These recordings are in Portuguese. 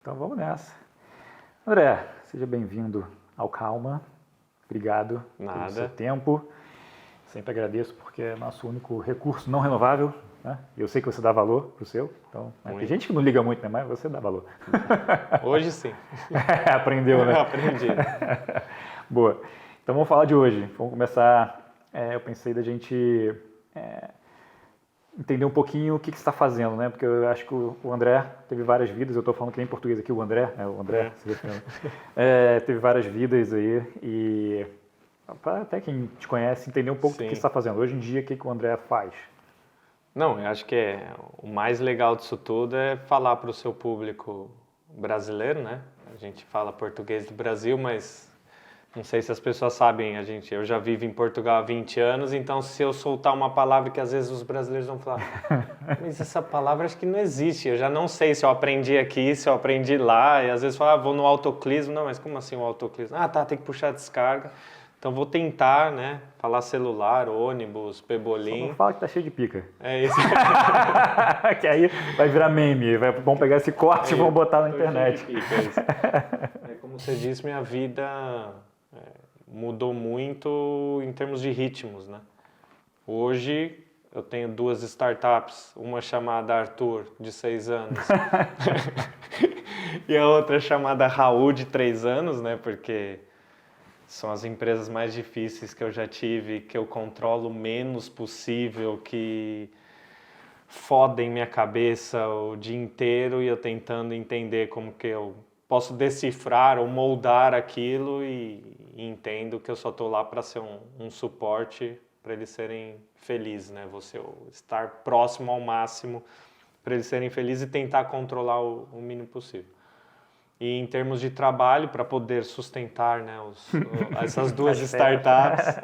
Então vamos nessa. André, seja bem-vindo ao Calma. Obrigado pelo seu tempo. Sempre agradeço porque é nosso único recurso não renovável. Né? Eu sei que você dá valor para o seu. Então, tem gente que não liga muito, né? Mas você dá valor. Hoje sim. Aprendeu, né? Aprendi. Boa. Então vamos falar de hoje. Vamos começar. Eu pensei da gente entender um pouquinho o que você está fazendo, né? Porque eu acho que o André teve várias vidas. Eu estou falando que nem em português aqui, o André, né? O André, teve várias vidas aí e para até quem te conhece entender um pouco do que você está fazendo. Hoje em dia, o que o André faz? Não, eu acho que o mais legal disso tudo é falar para o seu público brasileiro, né? A gente fala português do Brasil, mas não sei se as pessoas sabem, eu já vivo em Portugal há 20 anos, então se eu soltar uma palavra que às vezes os brasileiros vão falar, mas essa palavra acho que não existe, eu já não sei se eu aprendi aqui, se eu aprendi lá, e às vezes falam, vou no autoclismo, não, mas como assim o autoclismo? Tem que puxar a descarga. Então vou tentar, né, falar celular, ônibus, pebolim. Só não fala que tá cheio de pica. É isso. Que aí vai virar meme, vão pegar esse corte e vão botar na internet. Cheio de pica, é isso. Como você disse, minha vida mudou muito em termos de ritmos, né? Hoje eu tenho 2 startups, uma chamada Arthur, de 6 anos, e a outra chamada Raul, de 3 anos, né? Porque são as empresas mais difíceis que eu já tive, que eu controlo o menos possível, que fodem minha cabeça o dia inteiro e eu tentando entender como que eu posso decifrar ou moldar aquilo e entendo que eu só estou lá para ser um suporte para eles serem felizes, né? Você estar próximo ao máximo para eles serem felizes e tentar controlar o mínimo possível. E em termos de trabalho, para poder sustentar, né, essas 2 startups,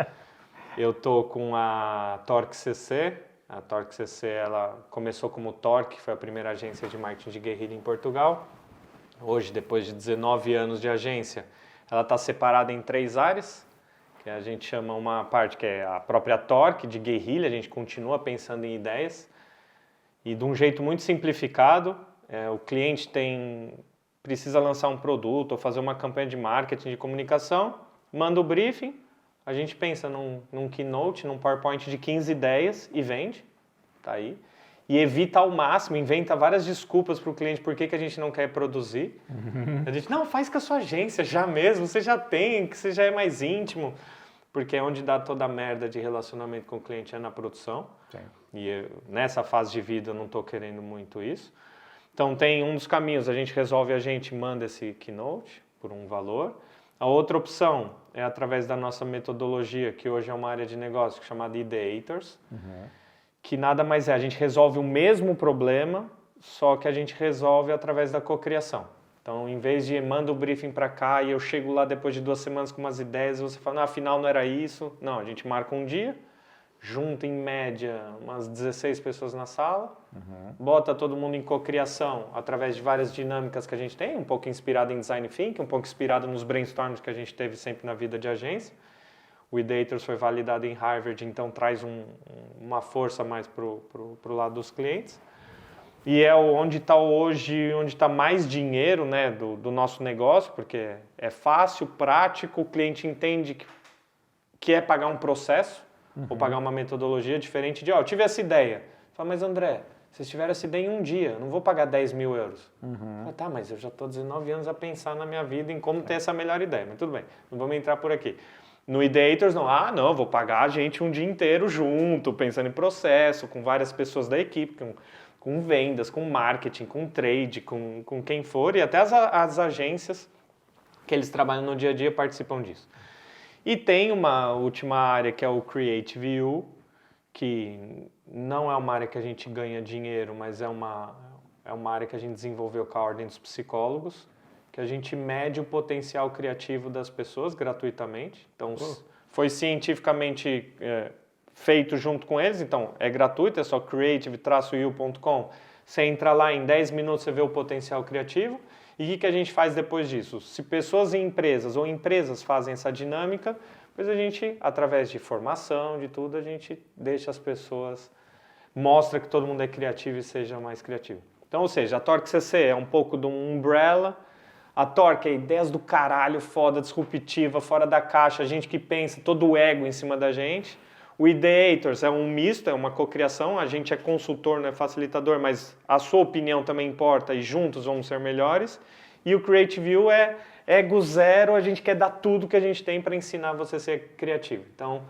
eu estou com a Torque CC. A Torque CC ela começou como Torque, foi a primeira agência de marketing de guerrilha em Portugal. Hoje, depois de 19 anos de agência, ela está separada em 3 áreas, que a gente chama uma parte que é a própria Torque, de guerrilha, a gente continua pensando em ideias. E de um jeito muito simplificado, o cliente precisa lançar um produto ou fazer uma campanha de marketing, de comunicação, manda o briefing, a gente pensa num keynote, num PowerPoint de 15 ideias e vende, tá aí. E evita ao máximo, inventa várias desculpas para o cliente por que a gente não quer produzir. A gente, não, faz com a sua agência já mesmo, você já tem, que você já é mais íntimo. Porque é onde dá toda a merda de relacionamento com o cliente na produção. Sim. E nessa fase de vida eu não estou querendo muito isso. Então tem um dos caminhos, a gente manda esse keynote por um valor. A outra opção é através da nossa metodologia, que hoje é uma área de negócio chamada Ideators, que nada mais é, a gente resolve o mesmo problema, só que a gente resolve através da cocriação. Então, em vez de manda o briefing para cá e eu chego lá depois de 2 semanas com umas ideias e você fala, afinal não era isso. Não, a gente marca um dia, junta em média umas 16 pessoas na sala, bota todo mundo em cocriação através de várias dinâmicas que a gente tem, um pouco inspirado em Design Thinking, um pouco inspirado nos brainstorms que a gente teve sempre na vida de agência. O Ideators foi validado em Harvard, então traz uma força mais pro lado dos clientes. E é onde está hoje, onde está mais dinheiro, né, do nosso negócio, porque é fácil, prático, o cliente entende que é pagar um processo, ou pagar uma metodologia diferente de, eu tive essa ideia. Fala, mas André, vocês tiveram essa ideia em um dia, eu não vou pagar 10 mil euros. Fala, tá, mas eu já estou 19 anos a pensar na minha vida em como ter essa melhor ideia, mas tudo bem, não vamos entrar por aqui. No Ideators, não, vou pagar a gente um dia inteiro junto, pensando em processo, com várias pessoas da equipe, com vendas, com marketing, com trade, com quem for, e até as agências que eles trabalham no dia a dia participam disso. E tem uma última área que é o Creative U, que não é uma área que a gente ganha dinheiro, mas é uma área que a gente desenvolveu com a Ordem dos Psicólogos, que a gente mede o potencial criativo das pessoas gratuitamente. Então, foi cientificamente feito junto com eles, então é gratuito, é só creative-u.com. Você entra lá, em 10 minutos você vê o potencial criativo. E o que a gente faz depois disso? Se pessoas e empresas, ou empresas fazem essa dinâmica, depois a gente, através de formação, de tudo, a gente deixa as pessoas, mostra que todo mundo é criativo e seja mais criativo. Então, ou seja, a Torque CC é um pouco de um umbrella, a Torque é ideias do caralho, foda, disruptiva, fora da caixa, gente que pensa, todo o ego em cima da gente. O Ideators é um misto, é uma cocriação, a gente é consultor, não é facilitador, mas a sua opinião também importa e juntos vamos ser melhores. E o Creative You é ego zero, a gente quer dar tudo que a gente tem para ensinar você a ser criativo. Então,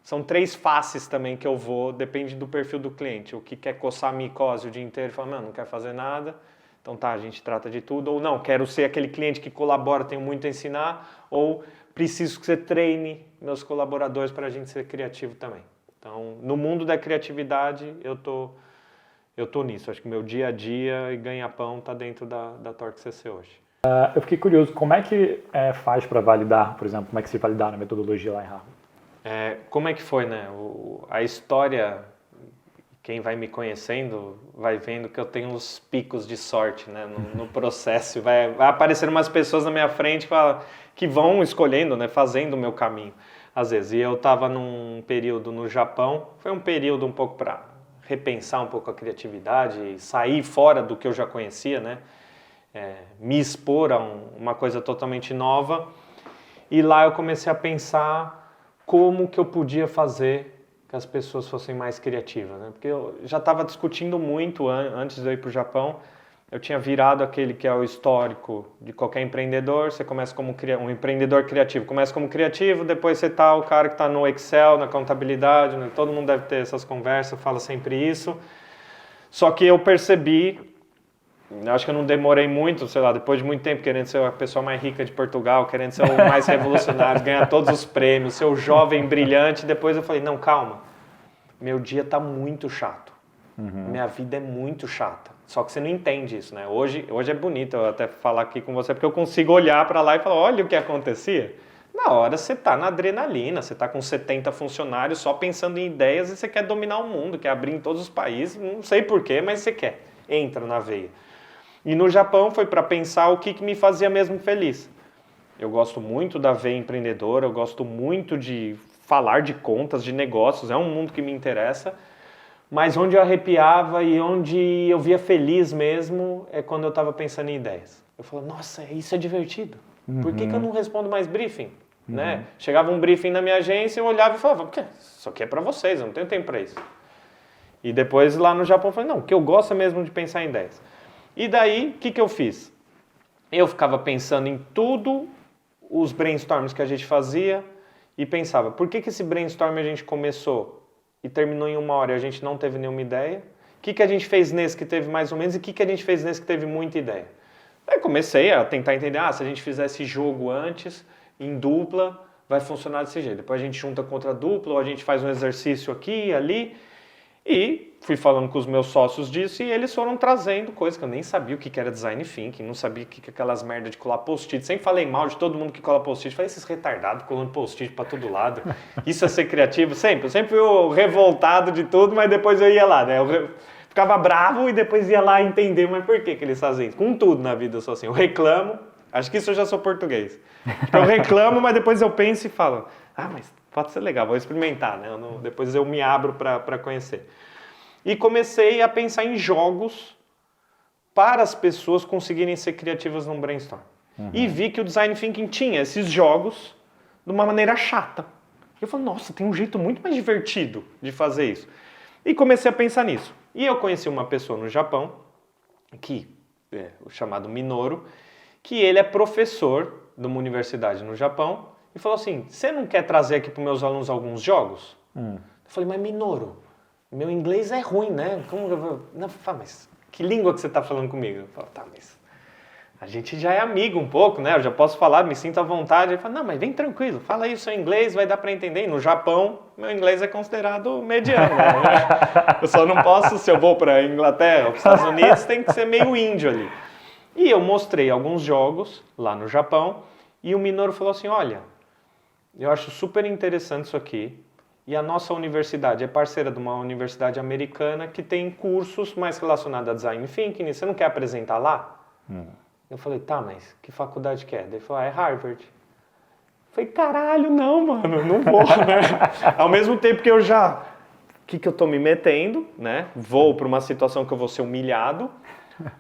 são 3 faces também que eu vou, depende do perfil do cliente. O que quer coçar a micose o dia inteiro e fala, não quer fazer nada. Então tá, a gente trata de tudo. Ou não, quero ser aquele cliente que colabora, tenho muito a ensinar. Ou preciso que você treine meus colaboradores para a gente ser criativo também. Então, no mundo da criatividade, eu tô nisso. Acho que meu dia a dia e ganha-pão está dentro da Torque CC hoje. Eu fiquei curioso, como é que faz para validar, por exemplo, como é que se validar na metodologia lá em Harvard? Como é que foi, né? A história, quem vai me conhecendo vai vendo que eu tenho uns picos de sorte, né? No processo. Vai aparecer umas pessoas na minha frente que vão escolhendo, né? Fazendo o meu caminho, às vezes. E eu estava num período no Japão, foi um período um pouco para repensar um pouco a criatividade, sair fora do que eu já conhecia, né? Me expor a uma coisa totalmente nova. E lá eu comecei a pensar como que eu podia fazer que as pessoas fossem mais criativas, né? Porque eu já estava discutindo muito antes de eu ir para o Japão. Eu tinha virado aquele que é o histórico de qualquer empreendedor. Você começa como um empreendedor criativo. Começa como criativo, depois você tá o cara que está no Excel, na contabilidade, né? Todo mundo deve ter essas conversas, fala sempre isso. Só que eu percebi, acho que eu não demorei muito, sei lá, depois de muito tempo querendo ser a pessoa mais rica de Portugal, querendo ser o mais revolucionário, ganhar todos os prêmios, ser o jovem brilhante, depois eu falei, não, calma, meu dia tá muito chato, minha vida é muito chata, só que você não entende isso, né? Hoje é bonito eu até falar aqui com você, porque eu consigo olhar para lá e falar, olha o que acontecia. Na hora você tá na adrenalina, você tá com 70 funcionários só pensando em ideias e você quer dominar o mundo, quer abrir em todos os países, não sei porquê, mas você quer, entra na veia. E no Japão foi para pensar o que me fazia mesmo feliz. Eu gosto muito da veia empreendedora, eu gosto muito de falar de contas, de negócios, é um mundo que me interessa, mas onde eu arrepiava e onde eu via feliz mesmo é quando eu estava pensando em ideias. Eu falava, nossa, isso é divertido. Por que eu não respondo mais briefing? Né? Chegava um briefing na minha agência, eu olhava e falava, isso aqui é para vocês, eu não tenho tempo para isso. E depois lá no Japão eu falei, não, o que eu gosto é mesmo de pensar em ideias. E daí, o que eu fiz? Eu ficava pensando em tudo os brainstorms que a gente fazia e pensava, por que esse brainstorm a gente começou e terminou em 1 hora e a gente não teve nenhuma ideia? O que a gente fez nesse que teve mais ou menos e o que a gente fez nesse que teve muita ideia? Aí comecei a tentar entender, se a gente fizesse jogo antes, em dupla, vai funcionar desse jeito. Depois a gente junta com outra dupla ou a gente faz um exercício aqui e ali. E fui falando com os meus sócios disso e eles foram trazendo coisas que eu nem sabia o que era design thinking, não sabia o que aquelas merdas de colar post-it. Sempre falei mal de todo mundo que cola post-it. Falei, esses retardados colando post-it pra todo lado. Isso é ser criativo? Sempre. Eu sempre fui o revoltado de tudo, mas depois eu ia lá, né? Eu ficava bravo e depois ia lá entender, mas por que eles fazem isso? Com tudo na vida eu sou assim. Eu reclamo, acho que isso eu já sou português. Eu reclamo, mas depois eu penso e falo, mas pode ser legal, vou experimentar, né? Depois eu me abro para conhecer. E comecei a pensar em jogos para as pessoas conseguirem ser criativas num brainstorm. E vi que o Design Thinking tinha esses jogos de uma maneira chata. Eu falei, nossa, tem um jeito muito mais divertido de fazer isso. E comecei a pensar nisso. E eu conheci uma pessoa no Japão, o chamado Minoru, que ele é professor de uma universidade no Japão, e falou assim, você não quer trazer aqui para os meus alunos alguns jogos? Eu falei, mas Minoru, meu inglês é ruim, né? Como eu vou... Não, mas que língua que você está falando comigo? Eu falei, mas a gente já é amigo um pouco, né? Eu já posso falar, me sinto à vontade. Ele falou, não, mas vem tranquilo, fala aí o seu inglês, vai dar para entender. E no Japão, meu inglês é considerado mediano, né? Eu só não posso, se eu vou para a Inglaterra ou para os Estados Unidos, tem que ser meio índio ali. E eu mostrei alguns jogos lá no Japão, e o Minoru falou assim, olha, eu acho super interessante isso aqui, e a nossa universidade é parceira de uma universidade americana que tem cursos mais relacionados a Design Thinking, você não quer apresentar lá? Eu falei, tá, mas que faculdade que é? Ele falou, é Harvard. Eu falei, caralho, não, mano, não vou, né? Ao mesmo tempo que eu já... O que eu tô me metendo, né? Vou para uma situação que eu vou ser humilhado,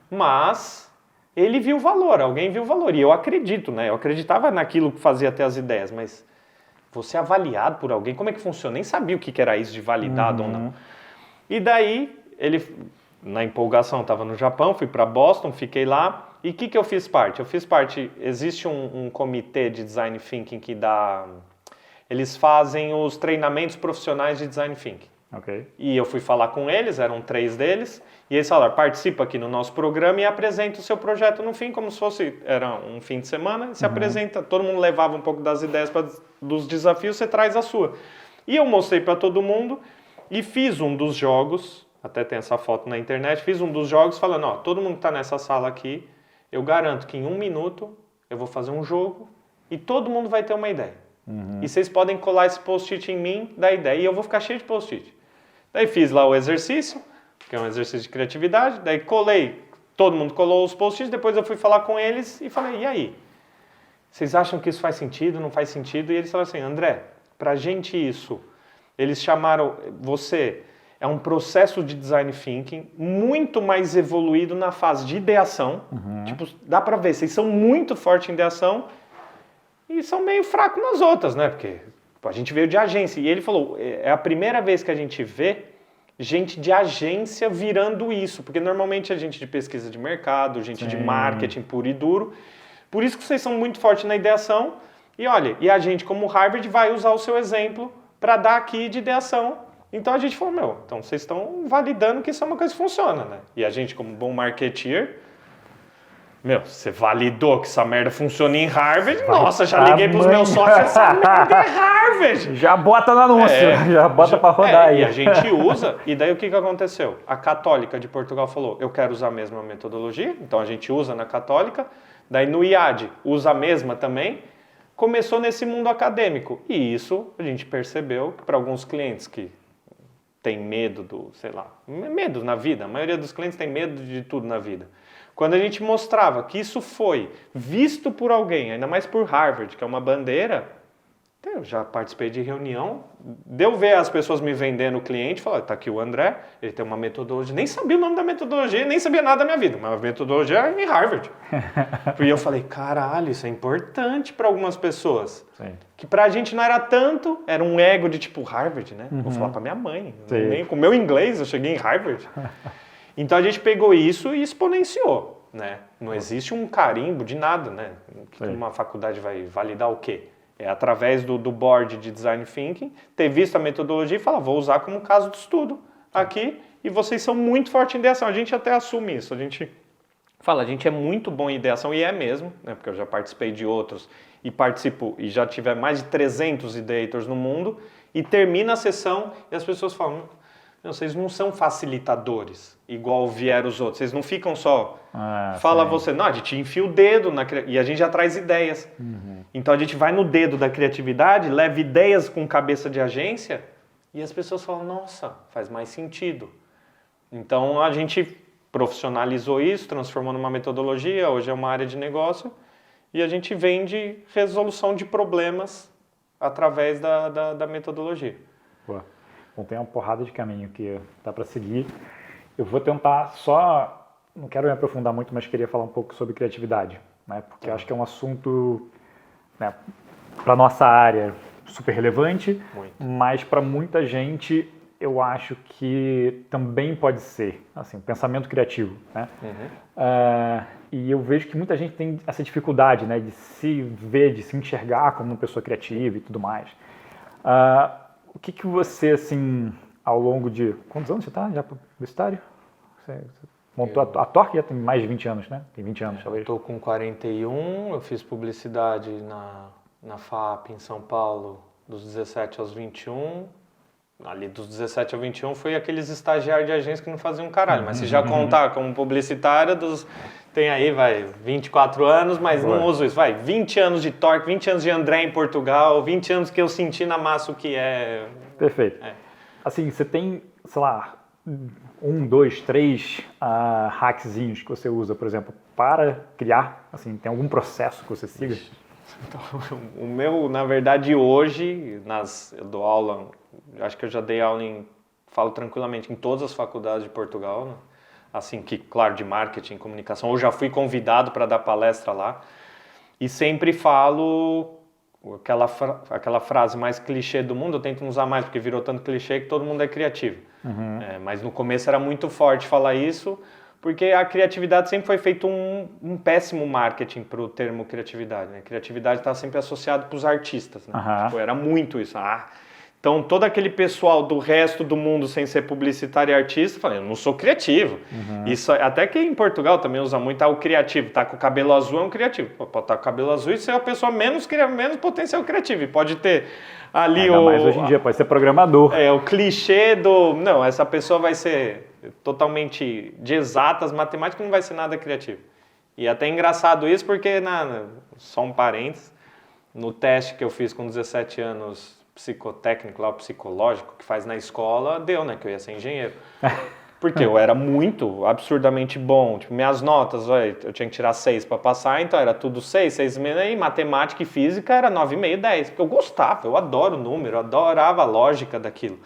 Mas ele viu o valor, alguém viu o valor. E eu acredito, né? Eu acreditava naquilo que fazia até as ideias, mas você avaliado por alguém, como é que funciona? Nem sabia o que era isso de validado ou não. E daí, ele, na empolgação, estava no Japão, fui para Boston, fiquei lá. E o que eu fiz parte? Eu fiz parte, existe um comitê de Design Thinking que dá... Eles fazem os treinamentos profissionais de Design Thinking. Okay. E eu fui falar com eles, eram 3 deles, e eles falaram, participa aqui no nosso programa e apresenta o seu projeto no fim, como se fosse, era um fim de semana, se apresenta, todo mundo levava um pouco das ideias dos desafios, você traz a sua. E eu mostrei para todo mundo e fiz um dos jogos, até tem essa foto na internet, fiz um dos jogos falando, ó, todo mundo que está nessa sala aqui, eu garanto que em 1 minuto eu vou fazer um jogo e todo mundo vai ter uma ideia. E vocês podem colar esse post-it em mim da ideia e eu vou ficar cheio de post-it. Daí fiz lá o exercício, que é um exercício de criatividade, daí colei, todo mundo colou os post-its, depois eu fui falar com eles e falei, e aí? Vocês acham que isso faz sentido, não faz sentido? E eles falaram assim, André, pra gente isso, eles chamaram, você, é um processo de design thinking muito mais evoluído na fase de ideação, tipo, dá pra ver, vocês são muito fortes em ideação e são meio fracos nas outras, né? Porque a gente veio de agência. E ele falou, é a primeira vez que a gente vê gente de agência virando isso. Porque normalmente é gente de pesquisa de mercado, gente de marketing puro e duro. Por isso que vocês são muito fortes na ideação. E olha, e a gente como Harvard vai usar o seu exemplo para dar aqui de ideação. Então a gente falou, então vocês estão validando que isso é uma coisa que funciona, né? E a gente como bom marketeer... você validou que essa merda funciona em Harvard? Nossa, já liguei pros meus sócios, essa merda é Harvard! Já bota no anúncio, já bota pra rodar aí. E a gente usa, e daí o que aconteceu? A Católica de Portugal falou, eu quero usar a mesma metodologia, então a gente usa na Católica, daí no IAD usa a mesma também, começou nesse mundo acadêmico. E isso a gente percebeu que para alguns clientes que têm medo medo na vida, a maioria dos clientes tem medo de tudo na vida. Quando a gente mostrava que isso foi visto por alguém, ainda mais por Harvard, que é uma bandeira, eu já participei de reunião, deu ver as pessoas me vendendo o cliente, falar, tá aqui o André, ele tem uma metodologia, nem sabia o nome da metodologia, nem sabia nada da minha vida, mas a metodologia é em Harvard. E eu falei, caralho, isso é importante para algumas pessoas. Sim. Que pra gente não era tanto, era um ego de tipo Harvard, né? Vou falar pra minha mãe, nem com o meu inglês eu cheguei em Harvard. Então a gente pegou isso e exponenciou, né? Não existe um carimbo de nada, né? Que uma faculdade vai validar o quê? É através do board de Design Thinking, ter visto a metodologia e falar, vou usar como caso de estudo aqui e vocês são muito fortes em ideação. A gente até assume isso, a gente fala, a gente é muito bom em ideação e é mesmo, né? Porque eu já participei de outros e participo e já tive mais de 300 ideators no mundo e termina a sessão e as pessoas falam, vocês não são facilitadores, igual vieram os outros. Vocês não ficam só... fala você, não, a gente enfia o dedo e a gente já traz ideias. Então a gente vai no dedo da criatividade, leva ideias com cabeça de agência e as pessoas falam, nossa, faz mais sentido. Então a gente profissionalizou isso, transformou numa metodologia, hoje é uma área de negócio e a gente vende resolução de problemas através da metodologia. Boa. Bom, tem uma porrada de caminho que dá para seguir. Eu vou tentar só, não quero me aprofundar muito, mas queria falar um pouco sobre criatividade, né? Porque acho que é um assunto, né, para nossa área super relevante, mas para muita gente eu acho que também pode ser, assim, pensamento criativo, né? E eu vejo que muita gente tem essa dificuldade, né, de se ver, de se enxergar como uma pessoa criativa e tudo mais. O que você, assim, ao longo de... Quantos anos você está já publicitário? Você montou a Torque já tem mais de 20 anos, né? Tem 20 anos, talvez. Eu estou com 41, eu fiz publicidade na FAP em São Paulo dos 17 aos 21. Ali dos 17 aos 21 foi aqueles estagiários de agência que não faziam caralho. Mas se já contar como publicitária, tem aí, 24 anos, mas não uso isso. 20 anos de Torque, 20 anos de André em Portugal, 20 anos que eu senti na massa o que é... Perfeito. Assim, você tem, sei lá, 1, 2, 3 hackzinhos que você usa, por exemplo, para criar? Assim, tem algum processo que você siga? Então, o meu, na verdade, hoje, eu dou aula, acho que eu já dei aula falo tranquilamente, em todas as faculdades de Portugal, né? assim, que, claro, de marketing, comunicação, ou já fui convidado para dar palestra lá, e sempre falo aquela frase mais clichê do mundo, eu tento não usar mais, porque virou tanto clichê que todo mundo é criativo. Mas no começo era muito forte falar isso, porque a criatividade sempre foi feito um péssimo marketing para o termo criatividade, né? Criatividade está sempre associado para os artistas, né? Tipo, era muito isso. Então, todo aquele pessoal do resto do mundo, sem ser publicitário e artista, fala, eu não sou criativo. Isso, até que em Portugal também usa muito o criativo. Tá com o cabelo azul é um criativo. Pode estar com o cabelo azul e ser a pessoa menos potencial criativo. E pode ter ali ainda mais hoje em dia, pode ser programador. O clichê do... Não, essa pessoa vai ser totalmente de exatas, matemática, não vai ser nada criativo. E até é engraçado isso, porque, só um parênteses, no teste que eu fiz com 17 anos... psicotécnico lá, o psicológico, que faz na escola, deu, né, que eu ia ser engenheiro. Porque eu era muito, absurdamente bom, tipo, minhas notas, eu tinha que tirar 6 para passar, então era tudo 6, 6,5, e matemática e física era 9,5, 10, porque eu gostava, eu adoro número, eu adorava a lógica daquilo.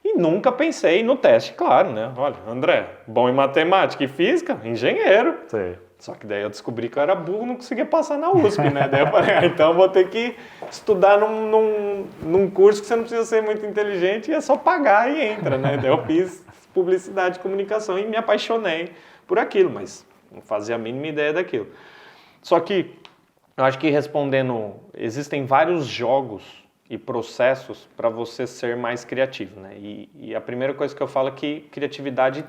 E nunca pensei no teste, claro, né, olha, André, bom em matemática e física, engenheiro. Sim. Só que daí eu descobri que eu era burro, não conseguia passar na USP, né? Daí eu falei, então eu vou ter que estudar num curso que você não precisa ser muito inteligente e é só pagar e entra, né? Daí eu fiz publicidade e comunicação e me apaixonei por aquilo, mas não fazia a mínima ideia daquilo. Só que eu acho que respondendo, existem vários jogos e processos para você ser mais criativo, né? E a primeira coisa que eu falo é que criatividade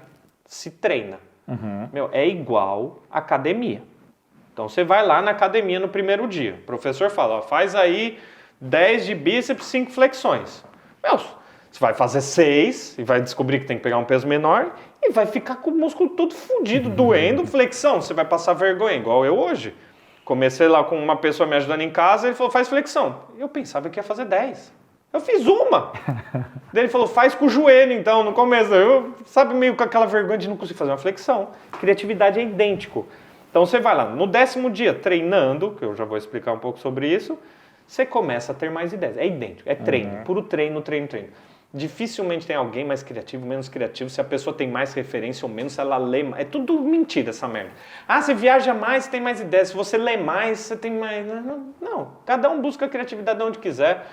se treina. É igual academia. Então você vai lá na academia no primeiro dia. O professor fala, faz aí 10 de bíceps, 5 flexões. Você vai fazer 6 e vai descobrir que tem que pegar um peso menor e vai ficar com o músculo todo fudido, doendo, flexão. Você vai passar vergonha, igual eu hoje. Comecei lá com uma pessoa me ajudando em casa, ele falou, faz flexão. Eu pensava que ia fazer 10. Eu fiz uma. Daí ele falou, faz com o joelho então, no começo. Eu, sabe, meio com aquela vergonha de não conseguir fazer uma flexão. Criatividade é idêntico. Então você vai lá, no 10º dia, treinando, que eu já vou explicar um pouco sobre isso, você começa a ter mais ideias. É idêntico, é treino, puro treino, treino, treino. Dificilmente tem alguém mais criativo, menos criativo, se a pessoa tem mais referência ou menos, se ela lê mais. É tudo mentira essa merda. Você viaja mais, você tem mais ideias. Se você lê mais, você tem mais... Não, cada um busca a criatividade onde quiser.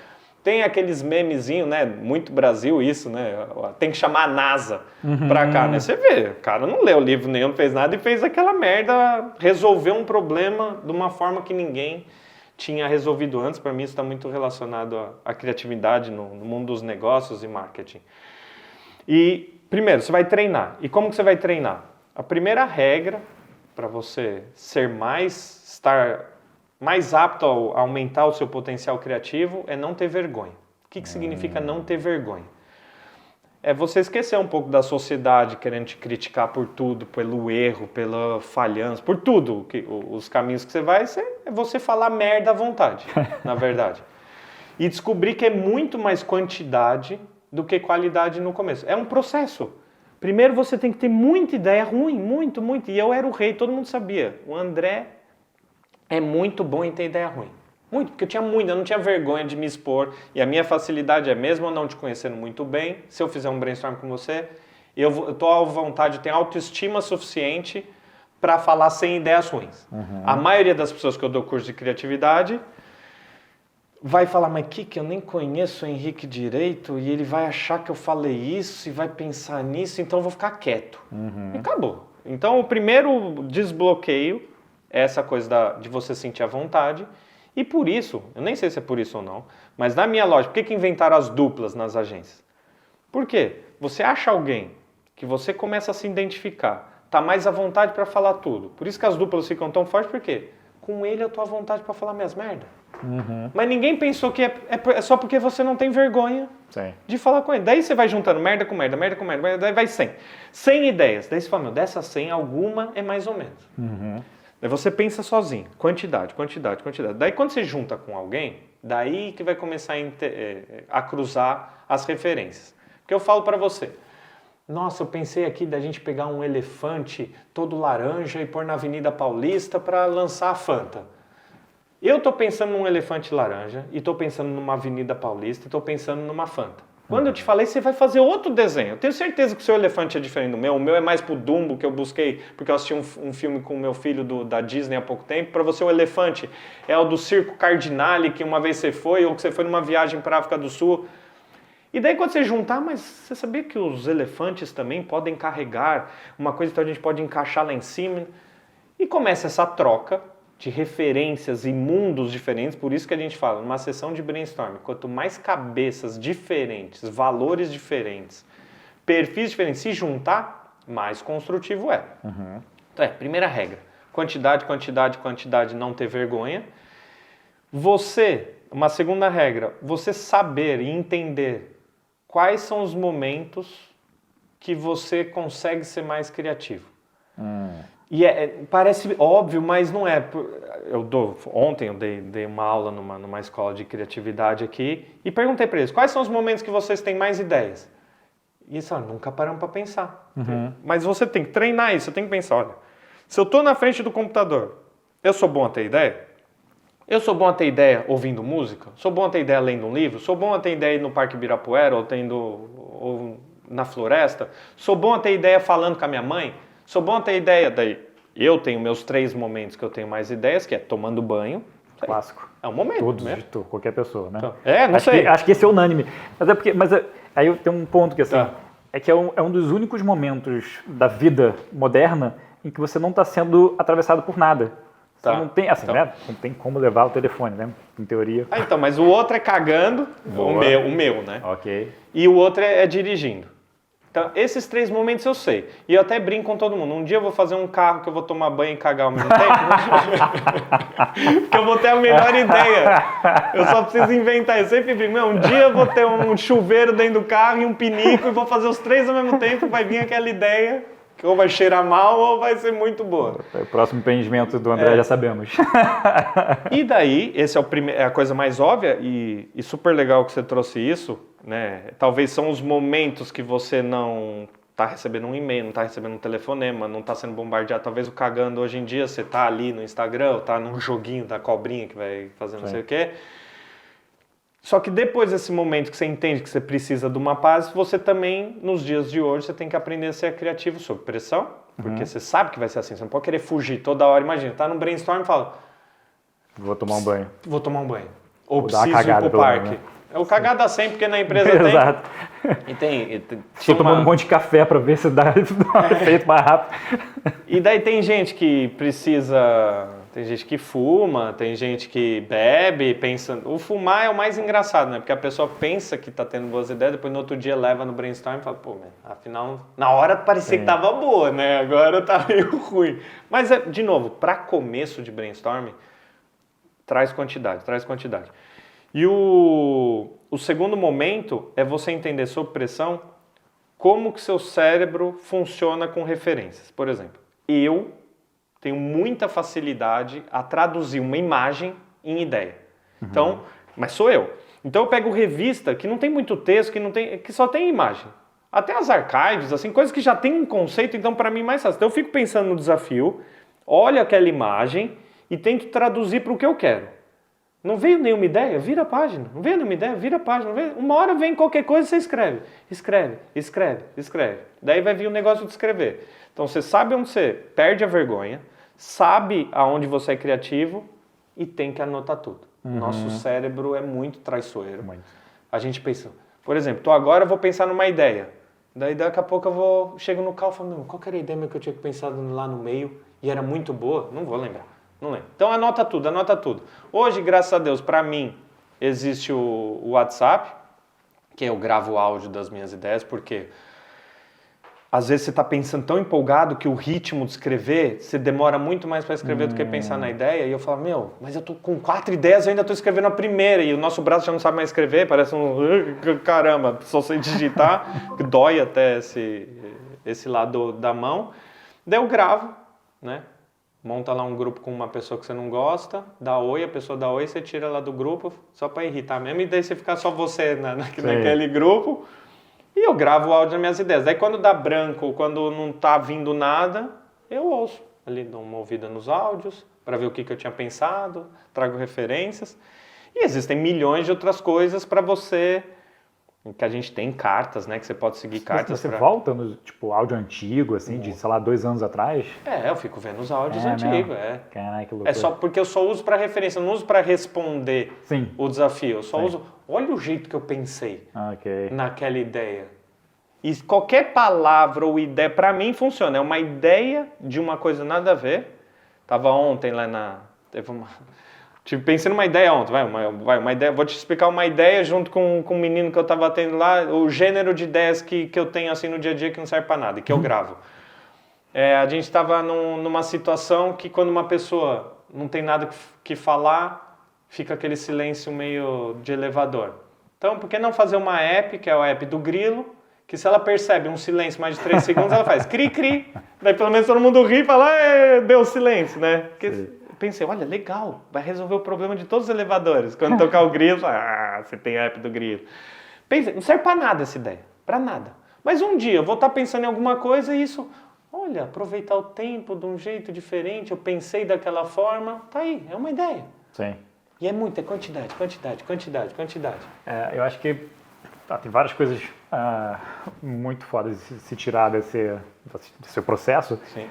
Tem aqueles memezinhos, né? Muito Brasil isso, né? Tem que chamar a NASA pra cá, né? Você vê, o cara não leu livro nenhum, não fez nada e fez aquela merda, resolveu um problema de uma forma que ninguém tinha resolvido antes. Para mim isso está muito relacionado à criatividade no mundo dos negócios e marketing. E, primeiro, você vai treinar. E como que você vai treinar? A primeira regra para você estar mais apto a aumentar o seu potencial criativo é não ter vergonha. O que significa não ter vergonha? É você esquecer um pouco da sociedade querendo te criticar por tudo, pelo erro, pela falhança, por tudo. Os caminhos que você vai, é você falar merda à vontade, na verdade. E descobrir que é muito mais quantidade do que qualidade no começo. É um processo. Primeiro você tem que ter muita ideia ruim, muito. E eu era o rei, todo mundo sabia. O André é muito bom em ter ideia ruim. Muito, porque eu não tinha vergonha de me expor. E a minha facilidade é, mesmo eu não te conhecendo muito bem, se eu fizer um brainstorm com você, eu estou à vontade, eu tenho autoestima suficiente para falar sem ideias ruins. A maioria das pessoas que eu dou curso de criatividade vai falar, mas que eu nem conheço o Henrique direito e ele vai achar que eu falei isso e vai pensar nisso, então eu vou ficar quieto. E acabou. Então o primeiro desbloqueio é essa coisa de você sentir a vontade. E por isso, eu nem sei se é por isso ou não, mas na minha lógica, por que inventaram as duplas nas agências? Por quê? Você acha alguém que você começa a se identificar, tá mais à vontade para falar tudo. Por isso que as duplas ficam tão fortes, por quê? Com ele eu tô à vontade para falar minhas merdas. Mas ninguém pensou que é só porque você não tem vergonha de falar com ele. Daí você vai juntando merda com merda, daí vai 100. 100 ideias. Daí você fala, dessas 100, alguma é mais ou menos. Daí você pensa sozinho, quantidade. Daí quando você junta com alguém, daí que vai começar a cruzar as referências. Porque eu falo para você, nossa, eu pensei aqui da gente pegar um elefante todo laranja e pôr na Avenida Paulista para lançar a Fanta. Eu tô pensando num elefante laranja, e tô pensando numa Avenida Paulista, e tô pensando numa Fanta. Quando eu te falei, você vai fazer outro desenho. Eu tenho certeza que o seu elefante é diferente do meu. O meu é mais pro Dumbo, que eu busquei, porque eu assisti um filme com o meu filho da Disney há pouco tempo. Para você, o elefante é o do Circo Cardinale, que uma vez você foi, ou que você foi numa viagem para a África do Sul. E daí quando você juntar, mas você sabia que os elefantes também podem carregar uma coisa que a gente pode encaixar lá em cima? E começa essa troca de referências e mundos diferentes, por isso que a gente fala, numa sessão de brainstorming, quanto mais cabeças diferentes, valores diferentes, perfis diferentes se juntar, mais construtivo é. Então primeira regra, quantidade, quantidade, quantidade, não ter vergonha. Uma segunda regra, você saber e entender quais são os momentos que você consegue ser mais criativo. E parece óbvio, mas não é. Ontem eu dei uma aula numa escola de criatividade aqui e perguntei para eles, quais são os momentos que vocês têm mais ideias? E eles falaram, nunca paramos para pensar. Mas você tem que treinar isso, você tem que pensar, olha, se eu estou na frente do computador, eu sou bom a ter ideia? Eu sou bom a ter ideia ouvindo música? Sou bom a ter ideia lendo um livro? Sou bom a ter ideia no Parque Ibirapuera ou na floresta? Sou bom a ter ideia falando com a minha mãe? Sou bom a ter ideia daí. Eu tenho meus 3 momentos que eu tenho mais ideias, que é tomando banho. Clássico. É um momento, todos, né? De qualquer pessoa, né? Então, não sei. Acho que esse é unânime. Aí eu tenho um ponto que assim, é que é um dos únicos momentos da vida moderna em que você não está sendo atravessado por nada. Você não tem, assim, né? Não tem como levar o telefone, né? Em teoria. Mas o outro é cagando, o meu, né? Ok. E o outro é dirigindo. Então, esses 3 momentos eu sei. E eu até brinco com todo mundo. Um dia eu vou fazer um carro que eu vou tomar banho e cagar ao mesmo tempo. Porque eu vou ter a melhor ideia. Eu só preciso inventar. Eu sempre brinco. Um dia eu vou ter um chuveiro dentro do carro e um pinico e vou fazer os 3 ao mesmo tempo. Vai vir aquela ideia que ou vai cheirar mal ou vai ser muito boa. O próximo empreendimento do André já sabemos. E daí, esse é a coisa mais óbvia e super legal que você trouxe isso, né? Talvez são os momentos que você não está recebendo um e-mail, não está recebendo um telefonema, não está sendo bombardeado. Talvez o cagando hoje em dia, você está ali no Instagram, ou está num joguinho da cobrinha que vai fazer não sei o quê. Só que depois desse momento que você entende que você precisa de uma paz, você também, nos dias de hoje, você tem que aprender a ser criativo sob pressão, porque você sabe que vai ser assim, você não pode querer fugir toda hora. Imagina, tá no brainstorm e fala... Vou tomar um banho. Vou tomar um banho. Ou vou preciso ir pro parque. Né? O cagada dá sempre, porque na empresa tem. Exato. E tem Estou tomando um monte de café para ver se dá efeito mais rápido. E daí tem gente que precisa... Tem gente que fuma, tem gente que bebe, pensa... O fumar é o mais engraçado, né? Porque a pessoa pensa que tá tendo boas ideias, depois no outro dia leva no brainstorm e fala, pô, afinal, na hora parecia que tava boa, né? Agora tá meio ruim. Mas, de novo, para começo de brainstorm, traz quantidade. E o segundo momento é você entender sob pressão como que seu cérebro funciona com referências. Por exemplo, eu tenho muita facilidade a traduzir uma imagem em ideia. Então, mas sou eu. Então eu pego revista que não tem muito texto, que só tem imagem. Até as archives, assim, coisas que já tem um conceito, então para mim é mais fácil. Então eu fico pensando no desafio, olho aquela imagem e tento traduzir para o que eu quero. Não veio nenhuma ideia? Vira a página. Não veio nenhuma ideia? Vira a página. Uma hora vem qualquer coisa e você escreve. Escreve. Daí vai vir o negócio de escrever. Então você sabe onde você perde a vergonha, sabe aonde você é criativo e tem que anotar tudo. Nosso cérebro é muito traiçoeiro. A gente pensa, por exemplo, agora eu vou pensar numa ideia. Daí daqui a pouco chego no carro e falo, qual que era a ideia que eu tinha pensado lá no meio e era muito boa? Não vou lembrar. Não lembro. Então anota tudo. Hoje, graças a Deus, para mim, existe o WhatsApp, que eu gravo o áudio das minhas ideias, porque às vezes você está pensando tão empolgado que o ritmo de escrever, você demora muito mais para escrever do que pensar na ideia. E eu falo, mas eu tô com 4 ideias, eu ainda estou escrevendo a primeira. E o nosso braço já não sabe mais escrever, parece caramba, só sei digitar, dói até esse lado da mão. Daí eu gravo, né? Monta lá um grupo com uma pessoa que você não gosta, dá oi, a pessoa dá oi, você tira lá do grupo, só para irritar mesmo, e daí você fica só você naquele grupo. E eu gravo o áudio das minhas ideias. Daí quando dá branco, quando não tá vindo nada, eu ouço. Ali dou uma ouvida nos áudios, para ver o que eu tinha pensado, trago referências. E existem milhões de outras coisas para você que a gente tem cartas, né? Que você pode seguir cartas. Você volta no tipo, áudio antigo, assim, de, sei lá, 2 anos atrás? Eu fico vendo os áudios antigos, Caraca, que loucura. É só porque eu só uso para referência, eu não uso para responder Sim. o desafio. Eu só uso... Olha o jeito que eu pensei naquela ideia. E qualquer palavra ou ideia, para mim, funciona. É uma ideia de uma coisa nada a ver. Tava ontem lá pensei numa ideia ontem, uma ideia, vou te explicar uma ideia junto com um menino que eu estava tendo lá, o gênero de ideias que eu tenho assim no dia a dia que não serve para nada, e que eu gravo. A gente estava numa situação que quando uma pessoa não tem nada que falar, fica aquele silêncio meio de elevador. Então, por que não fazer uma app, que é a app do grilo, que se ela percebe um silêncio mais de 3 segundos, ela faz cri-cri, daí pelo menos todo mundo ri e fala, deu silêncio, né? Porque pensei, olha, legal, vai resolver o problema de todos os elevadores. Quando tocar o grilo, você tem a app do grilo. Pensei, não serve para nada essa ideia, para nada. Mas um dia eu vou estar pensando em alguma coisa e isso, olha, aproveitar o tempo de um jeito diferente, eu pensei daquela forma, tá aí, é uma ideia. Sim. E é muita quantidade. Eu acho que tem várias coisas muito fodas de se tirar desse processo. Sim.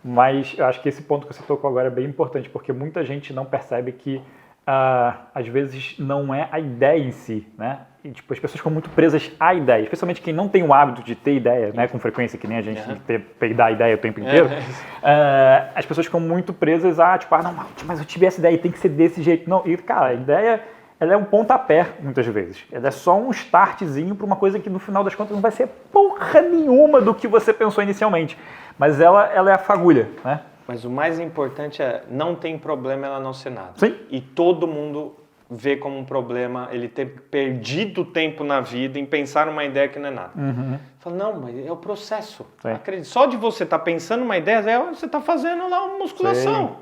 Mas eu acho que esse ponto que você tocou agora é bem importante, porque muita gente não percebe que, às vezes, não é a ideia em si, né? E, tipo, as pessoas ficam muito presas à ideia, especialmente quem não tem o hábito de ter ideia, né, com frequência, que nem a gente peidar a ideia o tempo inteiro. As pessoas ficam muito presas a, tipo, não, mas eu tive essa ideia e tem que ser desse jeito. Não, e, cara, a ideia... ela é um pontapé, muitas vezes. Ela é só um startzinho para uma coisa que, no final das contas, não vai ser porra nenhuma do que você pensou inicialmente. Mas ela é a fagulha, né? Mas o mais importante não tem problema ela não ser nada. Sim. E todo mundo vê como um problema ele ter perdido tempo na vida em pensar numa ideia que não é nada. Fala, não, mas é o processo. Acredite, só de você estar pensando uma ideia, você está fazendo lá uma musculação.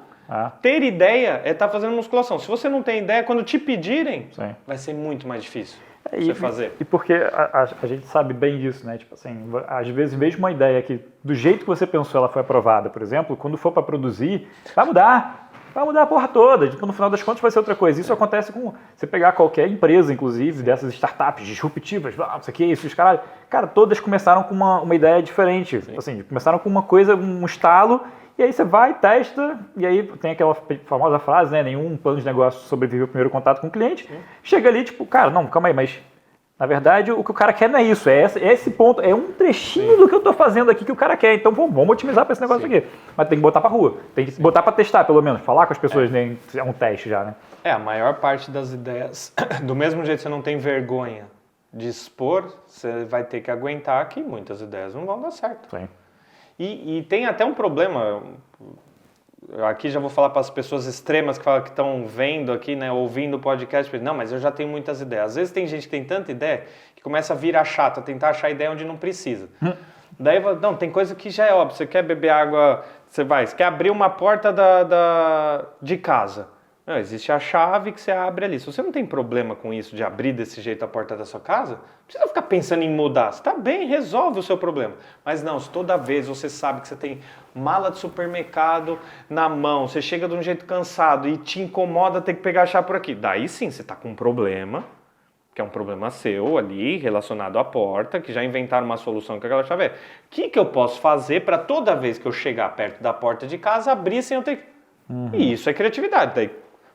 Ter ideia é estar fazendo musculação. Se você não tem ideia, quando te pedirem, vai ser muito mais difícil você fazer. E porque a gente sabe bem disso, né? Tipo assim, às vezes mesmo uma ideia que do jeito que você pensou ela foi aprovada, por exemplo, quando for para produzir, vai mudar a porra toda. Tipo, no final das contas vai ser outra coisa. Isso acontece com você pegar qualquer empresa, inclusive, dessas startups disruptivas, não sei o que, esses caras. Cara, todas começaram com uma ideia diferente. Assim, começaram com uma coisa, um estalo. E aí você vai, testa, e aí tem aquela famosa frase, né? Nenhum plano de negócio sobrevive ao primeiro contato com o cliente. Chega ali, tipo, cara, não, calma aí, mas na verdade o que o cara quer não é isso, é esse ponto, é um trechinho do que eu tô fazendo aqui que o cara quer. Então vamos otimizar para esse negócio aqui. Mas tem que botar pra rua, tem que botar para testar pelo menos, falar com as pessoas, né? É um teste já, né? A maior parte das ideias, do mesmo jeito que você não tem vergonha de expor, você vai ter que aguentar que muitas ideias não vão dar certo. Sim. E tem até um problema, aqui já vou falar para as pessoas extremas que estão vendo aqui, né, ouvindo o podcast, não, mas eu já tenho muitas ideias. Às vezes tem gente que tem tanta ideia que começa a virar chato, a tentar achar ideia onde não precisa. Daí, não, tem coisa que já é óbvio, você quer beber água, você quer abrir uma porta de casa. Não, existe a chave que você abre ali. Se você não tem problema com isso, de abrir desse jeito a porta da sua casa, não precisa ficar pensando em mudar. Você está bem, resolve o seu problema. Mas não, se toda vez você sabe que você tem mala de supermercado na mão, você chega de um jeito cansado e te incomoda ter que pegar a chave por aqui. Daí sim, você está com um problema, que é um problema seu ali, relacionado à porta, que já inventaram uma solução que aquela chave é. O que eu posso fazer para toda vez que eu chegar perto da porta de casa, abrir sem eu ter que... E isso é criatividade. Daí,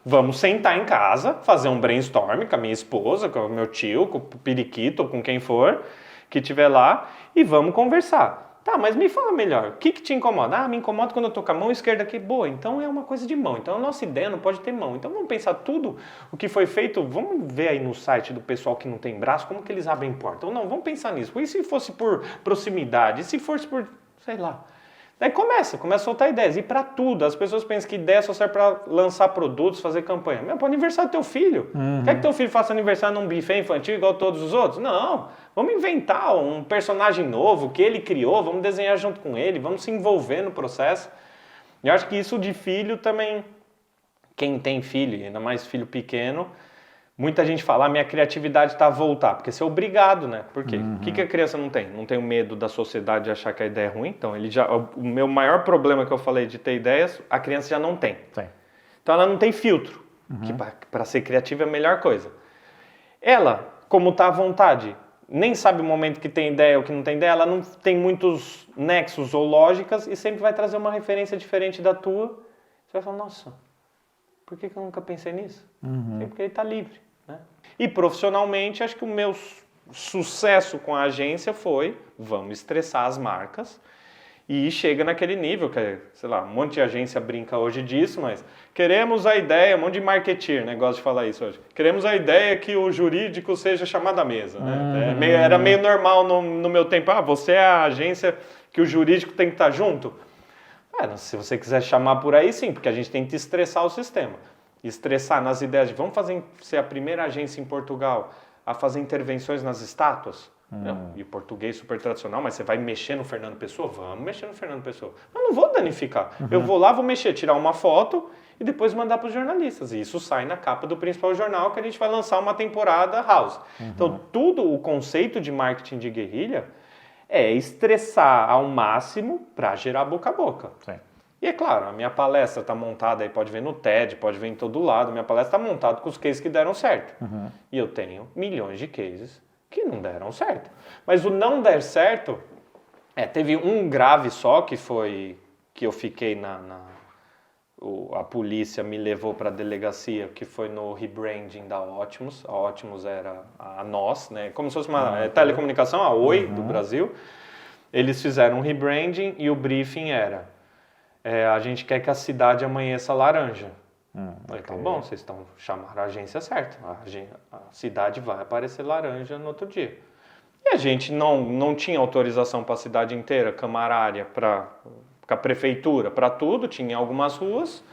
vamos sentar em casa, fazer um brainstorm com a minha esposa, com o meu tio, com o periquito, ou com quem for que estiver lá, e vamos conversar. Tá, mas me fala melhor, o que te incomoda? Me incomoda quando eu tô com a mão esquerda aqui. Boa, então é uma coisa de mão. Então a nossa ideia não pode ter mão. Então vamos pensar tudo o que foi feito, vamos ver aí no site do pessoal que não tem braço, como que eles abrem porta. Ou não, vamos pensar nisso. E se fosse por proximidade? E se fosse por, sei lá... Daí começa a soltar ideias. E para tudo. As pessoas pensam que ideia só serve para lançar produtos, fazer campanha. Para o aniversário do teu filho. Quer que teu filho faça aniversário num buffet infantil igual todos os outros? Não. Vamos inventar um personagem novo que ele criou. Vamos desenhar junto com ele. Vamos se envolver no processo. E eu acho que isso de filho também... Quem tem filho, ainda mais filho pequeno... Muita gente fala, minha criatividade está a voltar, porque você é obrigado, né? Por quê? O que a criança não tem? Não tem o medo da sociedade de achar que a ideia é ruim. Então, o meu maior problema que eu falei de ter ideias, a criança já não tem. Sim. Então, ela não tem filtro, que para ser criativa é a melhor coisa. Ela, como está à vontade, nem sabe o momento que tem ideia ou que não tem ideia, ela não tem muitos nexos ou lógicas e sempre vai trazer uma referência diferente da tua. Você vai falar, nossa, por que eu nunca pensei nisso? Porque ele está livre. Né? E profissionalmente, acho que o meu sucesso com a agência foi, vamos estressar as marcas. E chega naquele nível, que, sei lá, um monte de agência brinca hoje disso, mas queremos a ideia, um monte de marketeer, né, gosta de falar isso hoje. Queremos a ideia que o jurídico seja chamado à mesa, né? Era meio normal no meu tempo, você é a agência que o jurídico tem que estar junto. Se você quiser chamar por aí, sim, porque a gente tem que estressar o sistema. Estressar nas ideias de vamos ser a primeira agência em Portugal a fazer intervenções nas estátuas. E o português super tradicional, mas você vai mexer no Fernando Pessoa? Vamos mexer no Fernando Pessoa. Mas não vou danificar. Eu vou lá, vou mexer, tirar uma foto e depois mandar para os jornalistas. E isso sai na capa do principal jornal que a gente vai lançar uma temporada house. Então, tudo o conceito de marketing de guerrilha é estressar ao máximo para gerar boca a boca. Sim. E é claro, a minha palestra está montada, aí pode ver no TED, pode ver em todo lado, minha palestra está montada com os cases que deram certo. E eu tenho milhões de cases que não deram certo. Mas o não der certo, teve um grave só, que foi que eu fiquei a polícia me levou para a delegacia, que foi no rebranding da Optimus. A Optimus era a nós, né? Como se fosse uma telecomunicação, a Oi do Brasil. Eles fizeram um rebranding e o briefing era a gente quer que a cidade amanheça laranja. Falei, tá bom, vocês estão chamando a agência certa. A cidade vai aparecer laranja no outro dia. E a gente não tinha autorização para a cidade inteira, camarária, para a prefeitura, para tudo. Tinha algumas ruas.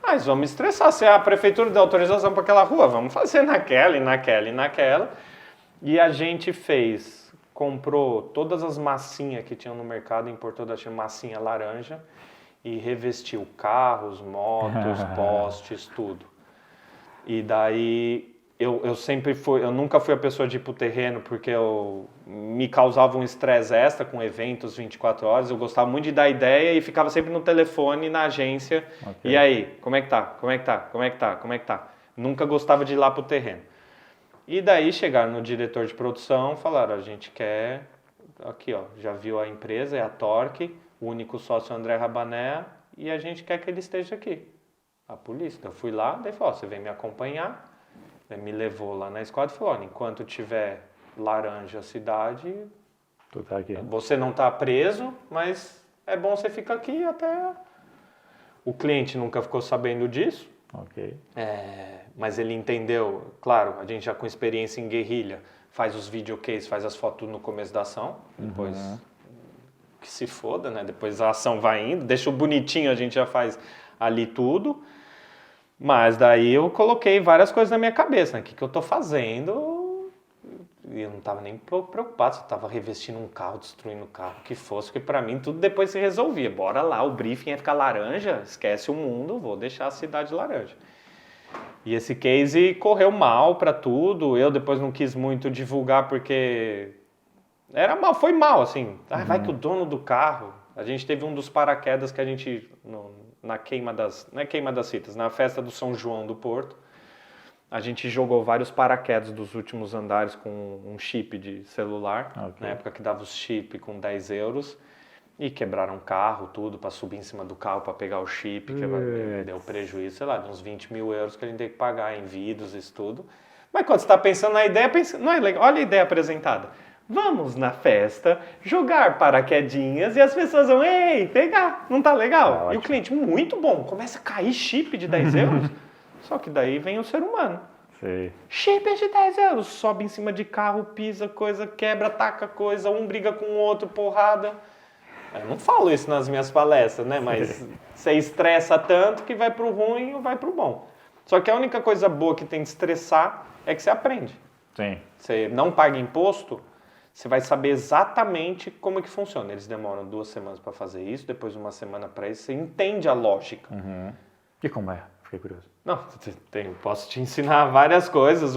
Mas vamos estressar. Se a prefeitura der autorização para aquela rua, vamos fazer naquela e naquela e naquela. E a gente comprou todas as massinhas que tinham no mercado, importou da massinha laranja. E revestiu carros, motos, postes, tudo. E daí eu nunca fui a pessoa de ir pro terreno porque me causava um estresse extra com eventos 24 horas. Eu gostava muito de dar ideia e ficava sempre no telefone na agência. E aí, como é que tá? Como é que tá? Como é que tá? Como é que tá? Nunca gostava de ir lá pro terreno. E daí chegaram no diretor de produção, falaram, a gente quer, aqui ó, já viu a empresa, é a Torque, o único sócio André Rabané, e a gente quer que ele esteja aqui. A polícia. Então eu fui lá, daí falou, você vem me acompanhar. Daí me levou lá na esquadra e falou, enquanto tiver laranja a cidade, tu tá aqui. Você não está preso, mas é bom você ficar aqui até... O cliente nunca ficou sabendo disso. Mas ele entendeu, claro, a gente já com experiência em guerrilha, faz os videocases, faz as fotos no começo da ação, depois... que se foda, né? Depois a ação vai indo, deixa o bonitinho, a gente já faz ali tudo. Mas daí eu coloquei várias coisas na minha cabeça, né? O que eu tô fazendo? E eu não tava nem preocupado se eu tava revestindo um carro, destruindo o carro, o que fosse, porque pra mim tudo depois se resolvia. Bora lá, o briefing ia ficar laranja, esquece o mundo, vou deixar a cidade laranja. E esse case correu mal pra tudo, eu depois não quis muito divulgar porque... foi mal, assim. Vai que o dono do carro... A gente teve um dos paraquedas que a gente... na queima das... Não é queima das fitas, na festa do São João do Porto. A gente jogou vários paraquedas dos últimos andares com um chip de celular. Na época que dava os chip com 10 euros. E quebraram o carro, tudo, para subir em cima do carro, para pegar o chip. Deu prejuízo, sei lá, de uns 20 mil euros que a gente tem que pagar em vidros, isso tudo. Mas quando você está pensando na ideia, não é legal. Olha a ideia apresentada. Vamos na festa, jogar paraquedinhas e as pessoas vão, pegar, não tá legal? E o cliente, muito bom, começa a cair chip de 10 euros, só que daí vem o ser humano. Sim. Chip de 10 euros, sobe em cima de carro, pisa coisa, quebra, taca coisa, um briga com o outro, porrada. Eu não falo isso nas minhas palestras, né? Mas você estressa tanto que vai pro ruim ou vai pro bom. Só que a única coisa boa que tem de estressar é que você aprende. Sim. Você não paga imposto, você vai saber exatamente como é que funciona. Eles demoram 2 semanas para fazer isso, depois 1 semana para isso. Você entende a lógica. E como é? Fiquei curioso. Não, posso te ensinar várias coisas.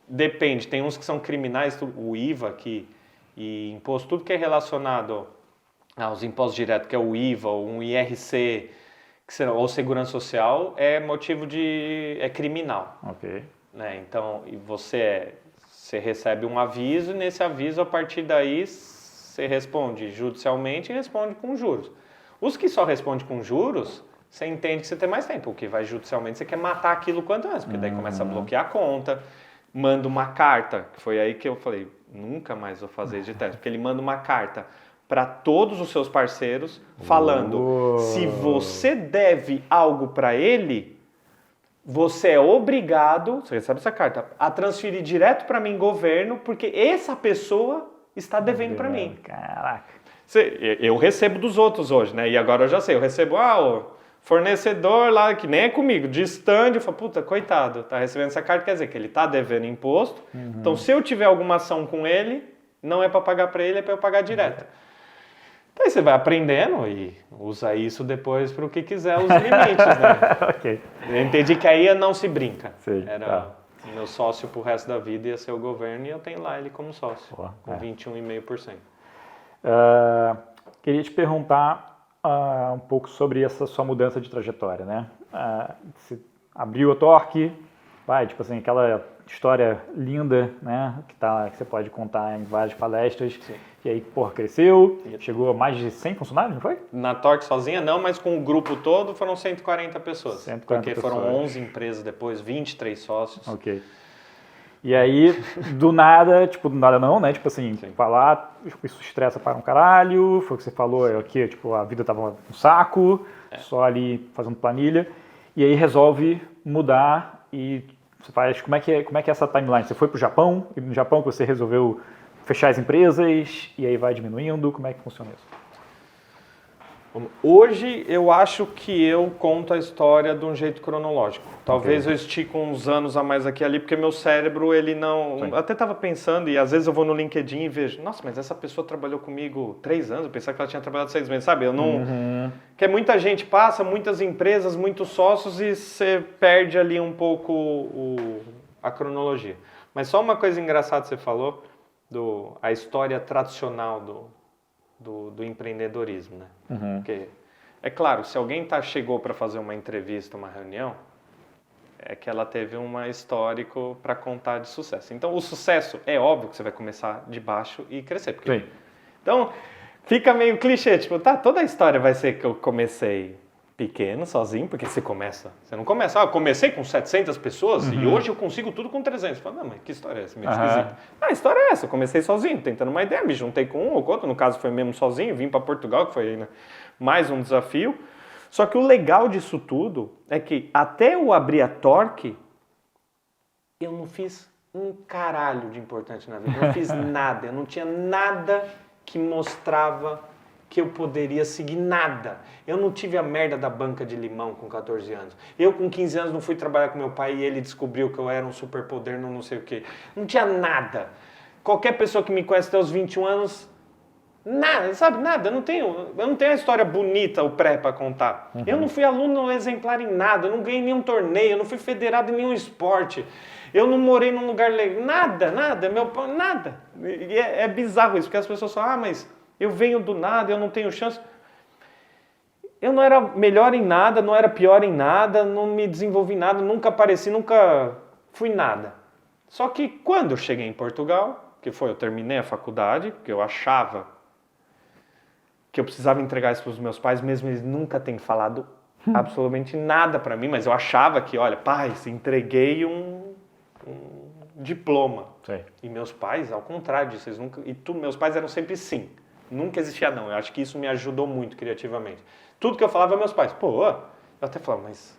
Depende, tem uns que são criminais, o IVA aqui, e imposto, tudo que é relacionado aos impostos diretos, que é o IVA, ou um IRC, ou segurança social, é motivo é criminal. Ok. Né? Então, e você Você recebe um aviso e nesse aviso, a partir daí, você responde judicialmente e responde com juros. Os que só respondem com juros, você entende que você tem mais tempo. O que vai judicialmente, você quer matar aquilo quanto antes, porque daí começa a bloquear a conta, manda uma carta, que foi aí que eu falei, nunca mais vou fazer de teste, porque ele manda uma carta para todos os seus parceiros, falando, se você deve algo para ele, você é obrigado, você recebe essa carta, a transferir direto para mim, governo, porque essa pessoa está devendo para mim. Caraca. Eu recebo dos outros hoje, né? E agora eu já sei, eu recebo, o fornecedor lá, que nem é comigo, distante, eu falo, puta, coitado, tá recebendo essa carta, quer dizer que ele tá devendo imposto, então se eu tiver alguma ação com ele, não é para pagar para ele, é para eu pagar direto. Então aí você vai aprendendo e usa isso depois para o que quiser, os limites, né? Ok. Eu entendi que aí não se brinca. Sim, Era meu sócio pro resto da vida, ia ser o governo, e eu tenho lá ele como sócio, com 21,5%. Queria te perguntar um pouco sobre essa sua mudança de trajetória, né? Você abriu a Torque, tipo assim, aquela história linda, né? Que você pode contar em várias palestras. Sim. E aí, cresceu, chegou a mais de 100 funcionários, não foi? Na Torque sozinha não, mas com o grupo todo foram 140 pessoas. 140 porque pessoas. Foram 11 empresas depois, 23 sócios. Ok. E aí, do nada não, né? Tipo assim, falar, isso estressa para um caralho, foi o que você falou, aqui, a vida tava um saco, só ali fazendo planilha, e aí resolve mudar e você faz, como é que é essa timeline? Você foi pro Japão, e no Japão você resolveu fechar as empresas, e aí vai diminuindo, como é que funciona isso? Hoje eu acho que eu conto a história de um jeito cronológico. Talvez eu estique uns anos a mais aqui e ali, porque meu cérebro, ele não... Sim. Eu até estava pensando, e às vezes eu vou no LinkedIn e vejo, nossa, mas essa pessoa trabalhou comigo 3 anos, eu pensava que ela tinha trabalhado 6 meses, sabe? Eu não... Porque muita gente passa, muitas empresas, muitos sócios, e você perde ali um pouco a cronologia. Mas só uma coisa engraçada que você falou, a história tradicional do empreendedorismo, né? Porque, é claro, se alguém chegou para fazer uma entrevista, uma reunião, é que ela teve um histórico para contar de sucesso. Então, o sucesso, é óbvio que você vai começar de baixo e crescer. Porque... Então, fica meio clichê, toda a história vai ser que eu comecei pequeno, sozinho, porque você não começa, eu comecei com 700 pessoas e hoje eu consigo tudo com 300. Você fala, não, mas que história é essa? Meio esquisita. A história é essa, eu comecei sozinho, tentando uma ideia, me juntei com um ou com outro, no caso foi mesmo sozinho, vim para Portugal, que foi mais um desafio. Só que o legal disso tudo é que até eu abrir a Torque, eu não fiz um caralho de importante na vida, eu não fiz nada, eu não tinha nada que mostrava que eu poderia seguir, nada. Eu não tive a merda da banca de limão com 14 anos. Eu com 15 anos não fui trabalhar com meu pai e ele descobriu que eu era um superpoder, não sei o quê. Não tinha nada. Qualquer pessoa que me conhece até os 21 anos, nada, sabe? Nada. Eu não tenho a história bonita, o pré para contar. Eu não fui aluno exemplar em nada, eu não ganhei nenhum torneio, eu não fui federado em nenhum esporte. Eu não morei num lugar legal, nada, nada. E é bizarro isso, porque as pessoas falam, mas... Eu venho do nada, eu não tenho chance. Eu não era melhor em nada, não era pior em nada, não me desenvolvi em nada, nunca apareci, nunca fui nada. Só que quando eu cheguei em Portugal, eu terminei a faculdade, porque eu achava que eu precisava entregar isso para os meus pais, mesmo eles nunca têm falado absolutamente nada para mim, mas eu achava que, olha, pai, entreguei um diploma. Sim. E meus pais, ao contrário disso, meus pais eram sempre sim. Nunca existia não. Eu acho que isso me ajudou muito criativamente. Tudo que eu falava, meus pais, eu até falava, mas...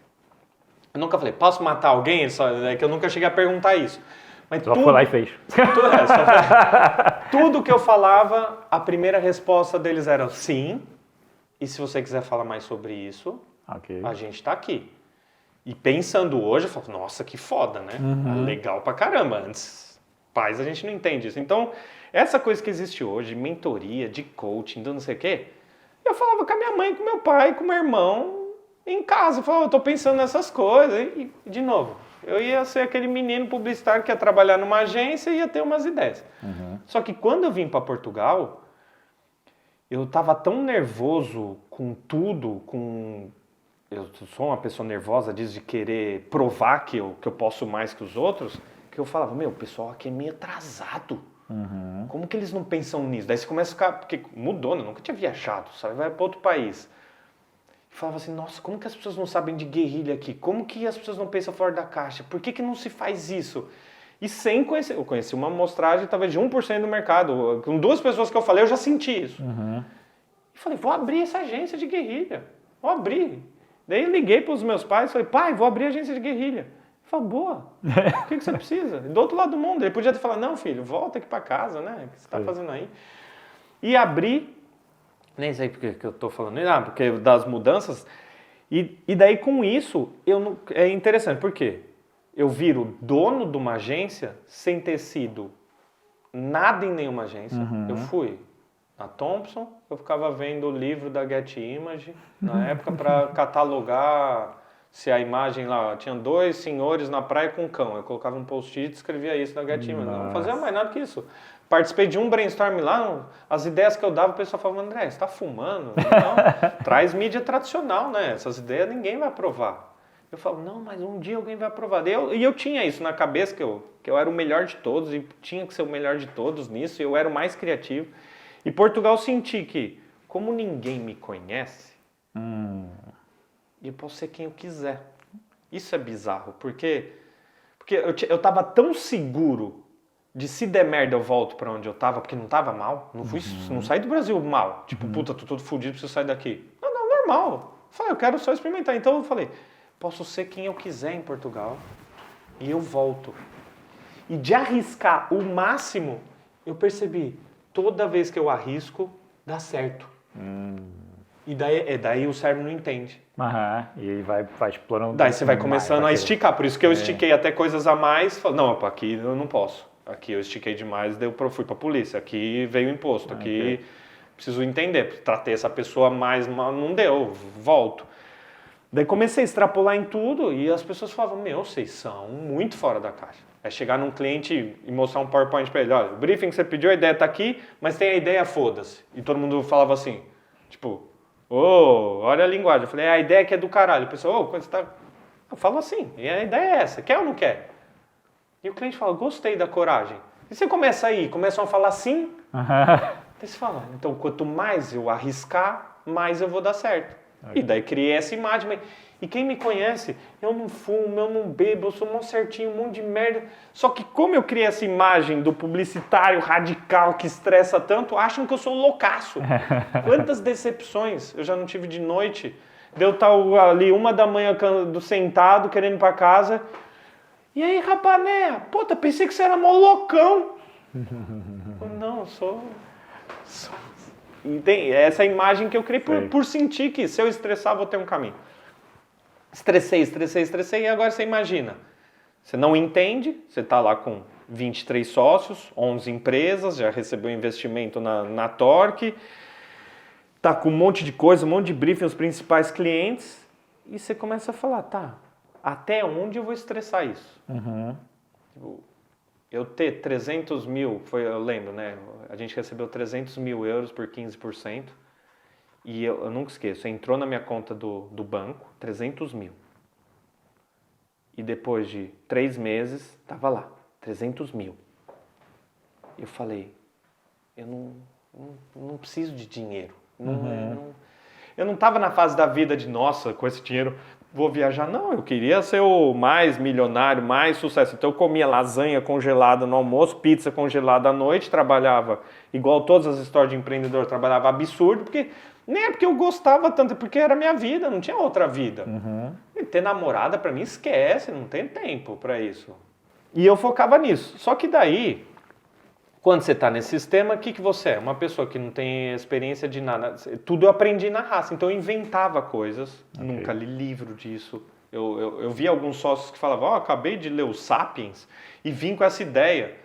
Eu nunca falei, posso matar alguém? É que eu nunca cheguei a perguntar isso. Mas só foi lá e fez. Tudo que eu falava, a primeira resposta deles era sim. E se você quiser falar mais sobre isso, a gente está aqui. E pensando hoje, eu falo, nossa, que foda, né? Legal pra caramba. Antes, pais, a gente não entende isso. Então... Essa coisa que existe hoje, mentoria, de coaching, não sei o quê, eu falava com a minha mãe, com meu pai, com meu irmão, em casa. Eu falava, eu tô pensando nessas coisas. E, de novo, eu ia ser aquele menino publicitário que ia trabalhar numa agência e ia ter umas ideias. Só que quando eu vim para Portugal, eu tava tão nervoso com tudo, eu sou uma pessoa nervosa disso de querer provar que eu posso mais que os outros, que eu falava, o pessoal aqui é meio atrasado. Como que eles não pensam nisso? Daí você começa a ficar, porque mudou, né? Nunca tinha viajado, sabe? Vai para outro país. E falava assim, nossa, como que as pessoas não sabem de guerrilha aqui? Como que as pessoas não pensam fora da caixa? Por que não se faz isso? E sem conhecer, eu conheci uma amostragem talvez de 1% do mercado. Com 2 pessoas que eu falei, eu já senti isso. E falei, vou abrir essa agência de guerrilha. Vou abrir. Daí eu liguei para os meus pais e falei, pai, vou abrir a agência de guerrilha. Ele falou, boa, o que você precisa? Do outro lado do mundo. Ele podia ter falado, não, filho, volta aqui para casa, né? O que você está fazendo aí? E abri, nem sei porque que eu estou falando, porque das mudanças. E daí com isso, é interessante, por quê? Eu viro dono de uma agência sem ter sido nada em nenhuma agência. Eu fui na Thompson, eu ficava vendo o livro da Get Image, na época, para catalogar se a imagem lá, tinha 2 senhores na praia com um cão. Eu colocava um post-it e escrevia isso na Get Image. Não fazia mais nada que isso. Participei de um brainstorm lá, as ideias que eu dava, o pessoal falava, André, você está fumando? Não, traz mídia tradicional, né? Essas ideias ninguém vai aprovar. Eu falo, não, mas um dia alguém vai aprovar. E eu tinha isso na cabeça, que eu era o melhor de todos, e tinha que ser o melhor de todos nisso, e eu era o mais criativo. E Portugal senti que, como ninguém me conhece, eu posso ser quem eu quiser. Isso é bizarro, porque eu tava tão seguro de se der merda eu volto pra onde eu tava, porque não tava mal, não saí do Brasil mal, tipo, puta, tô todo fudido, preciso sair daqui. Não, normal. Eu falei, eu quero só experimentar. Então eu falei, posso ser quem eu quiser em Portugal e eu volto. E de arriscar o máximo, eu percebi, toda vez que eu arrisco, dá certo. E daí o cérebro não entende. E aí vai explorando. Daí você vai começando a esticar. Por isso que eu estiquei até coisas a mais. Falei, não, aqui eu não posso. Aqui eu estiquei demais, daí eu fui pra polícia. Aqui veio o imposto. Aqui preciso entender. Tratei essa pessoa mais mal, não deu, volto. Daí comecei a extrapolar em tudo e as pessoas falavam, vocês são muito fora da caixa. É chegar num cliente e mostrar um PowerPoint pra ele, olha, o briefing que você pediu, a ideia tá aqui, mas tem a ideia, foda-se. E todo mundo falava assim, tipo, olha a linguagem. Eu falei, a ideia que é do caralho. O pessoal, quando você tá... Eu falo assim, e a ideia é essa, quer ou não quer? E o cliente fala, gostei da coragem. E você começam a falar sim, daí você fala, então quanto mais eu arriscar, mais eu vou dar certo. E daí criei essa imagem. E quem me conhece, eu não fumo, eu não bebo, eu sou mó certinho, um monte de merda. Só que como eu criei essa imagem do publicitário radical que estressa tanto, acham que eu sou loucaço. Quantas decepções eu já não tive de noite. De eu estar ali 1 da manhã sentado, querendo ir pra casa. E aí, rapané, puta, pensei que você era mó loucão. Não, eu sou... Tem essa imagem que eu criei por sentir que se eu estressar, vou ter um caminho. Estressei, e agora você imagina. Você não entende, você está lá com 23 sócios, 11 empresas, já recebeu investimento na Torque, está com um monte de coisa, um monte de briefing, os principais clientes, e você começa a falar, tá, até onde eu vou estressar isso? Tipo, eu ter 300 mil, eu lembro, né? A gente recebeu 300 mil euros por 15%. E eu nunca esqueço, entrou na minha conta do banco, 300 mil. E depois de 3 meses, estava lá, 300 mil. Eu falei, eu não preciso de dinheiro. Eu não estava na fase da vida de, nossa, com esse dinheiro vou viajar. Não, eu queria ser o mais milionário, mais sucesso. Então eu comia lasanha congelada no almoço, pizza congelada à noite, trabalhava igual todas as histórias de empreendedor, trabalhava absurdo, nem é porque eu gostava tanto, é porque era a minha vida, não tinha outra vida. E ter namorada, pra mim, esquece, não tem tempo pra isso. E eu focava nisso. Só que daí, quando você tá nesse sistema, o que você é? Uma pessoa que não tem experiência de nada. Tudo eu aprendi na raça, então eu inventava coisas. Nunca li livro disso. Eu vi alguns sócios que falavam, acabei de ler o Sapiens e vim com essa ideia.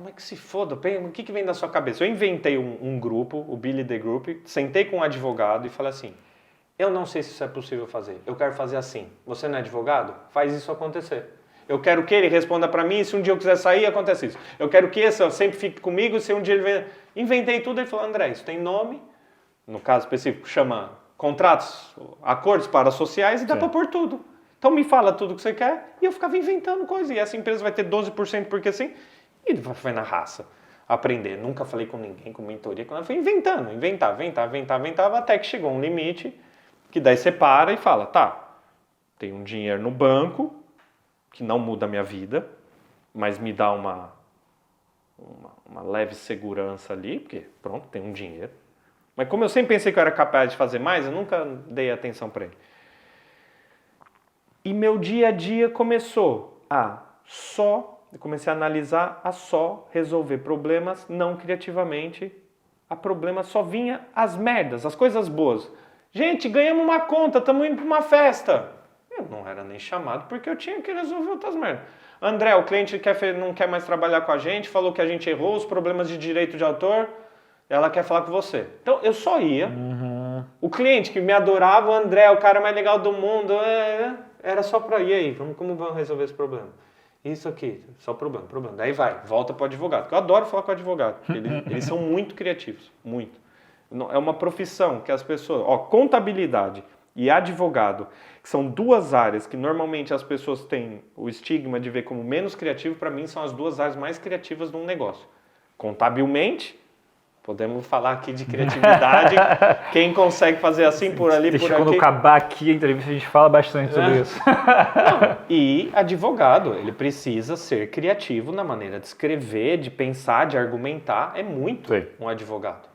Mas que se foda, o que vem da sua cabeça? Eu inventei um grupo, o Billy The Group, sentei com um advogado e falei assim, eu não sei se isso é possível fazer, eu quero fazer assim. Você não é advogado? Faz isso acontecer. Eu quero que ele responda pra mim, se um dia eu quiser sair, acontece isso. Eu quero que esse sempre fique comigo, se um dia ele venha... Inventei tudo, ele falou, André, isso tem nome, no caso específico chama contratos, acordos parasociais e dá pra pôr tudo. Então me fala tudo que você quer e eu ficava inventando coisa. E essa empresa vai ter 12% porque sim. E foi na raça. Aprender. Nunca falei com ninguém, com mentoria. Quando eu fui inventava, até que chegou um limite que daí você para e fala, tá, tem um dinheiro no banco que não muda a minha vida, mas me dá uma leve segurança ali, porque pronto, tem um dinheiro. Mas como eu sempre pensei que eu era capaz de fazer mais, eu nunca dei atenção para ele. E meu dia a dia começou eu comecei a analisar a só resolver problemas, não criativamente. A problema só vinha as merdas, as coisas boas. Gente, ganhamos uma conta, estamos indo para uma festa. Eu não era nem chamado porque eu tinha que resolver outras merdas. André, o cliente não quer mais trabalhar com a gente, falou que a gente errou, os problemas de direito de autor, ela quer falar com você. Então eu só ia. O cliente que me adorava, o André, o cara mais legal do mundo, era só para ir aí, como vamos resolver esse problema? Isso aqui, só problema. Daí volta para o advogado, porque eu adoro falar com o advogado. Eles são muito criativos, muito. É uma profissão que as pessoas... contabilidade e advogado, que são duas áreas que normalmente as pessoas têm o estigma de ver como menos criativo, para mim são as duas áreas mais criativas de um negócio. Contabilmente, podemos falar aqui de criatividade, quem consegue fazer assim por ali, por aqui. Quando acabar aqui a entrevista a gente fala bastante sobre isso. Não. E advogado, ele precisa ser criativo na maneira de escrever, de pensar, de argumentar, é muito um advogado.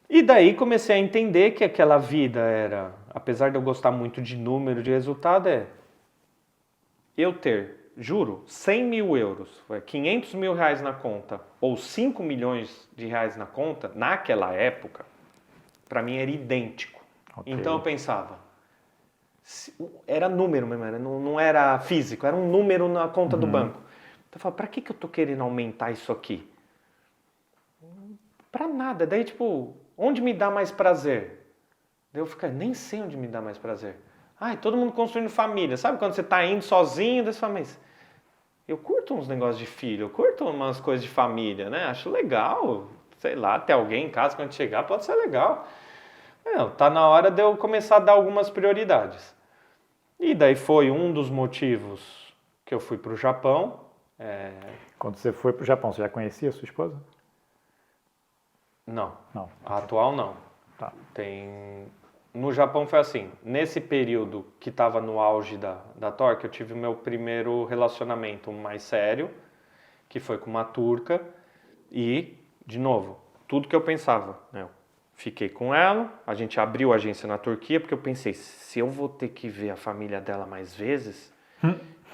E daí comecei a entender que aquela vida era, apesar de eu gostar muito de número, de resultado, eu ter, juro, 100 mil euros, 500 mil reais na conta, ou 5 milhões de reais na conta, naquela época, para mim era idêntico. Okay. Então eu pensava, era número mesmo, não era físico, era um número na conta do banco. Então eu falava, para que eu tô querendo aumentar isso aqui? Para nada, daí onde me dá mais prazer? Daí eu ficava, nem sei onde me dá mais prazer. Todo mundo construindo família. Sabe quando você está indo sozinho? Daí você fala, mas eu curto uns negócios de filho, eu curto umas coisas de família, né? Acho legal, sei lá, ter alguém em casa quando chegar pode ser legal. Tá na hora de eu começar a dar algumas prioridades. E daí foi um dos motivos que eu fui para o Japão. Quando você foi para o Japão, você já conhecia a sua esposa? Não. A atual não. Tá. No Japão foi assim, nesse período que estava no auge da Torque, eu tive o meu primeiro relacionamento mais sério, que foi com uma turca, e, de novo, tudo que eu pensava, eu fiquei com ela, a gente abriu a agência na Turquia, porque eu pensei, se eu vou ter que ver a família dela mais vezes,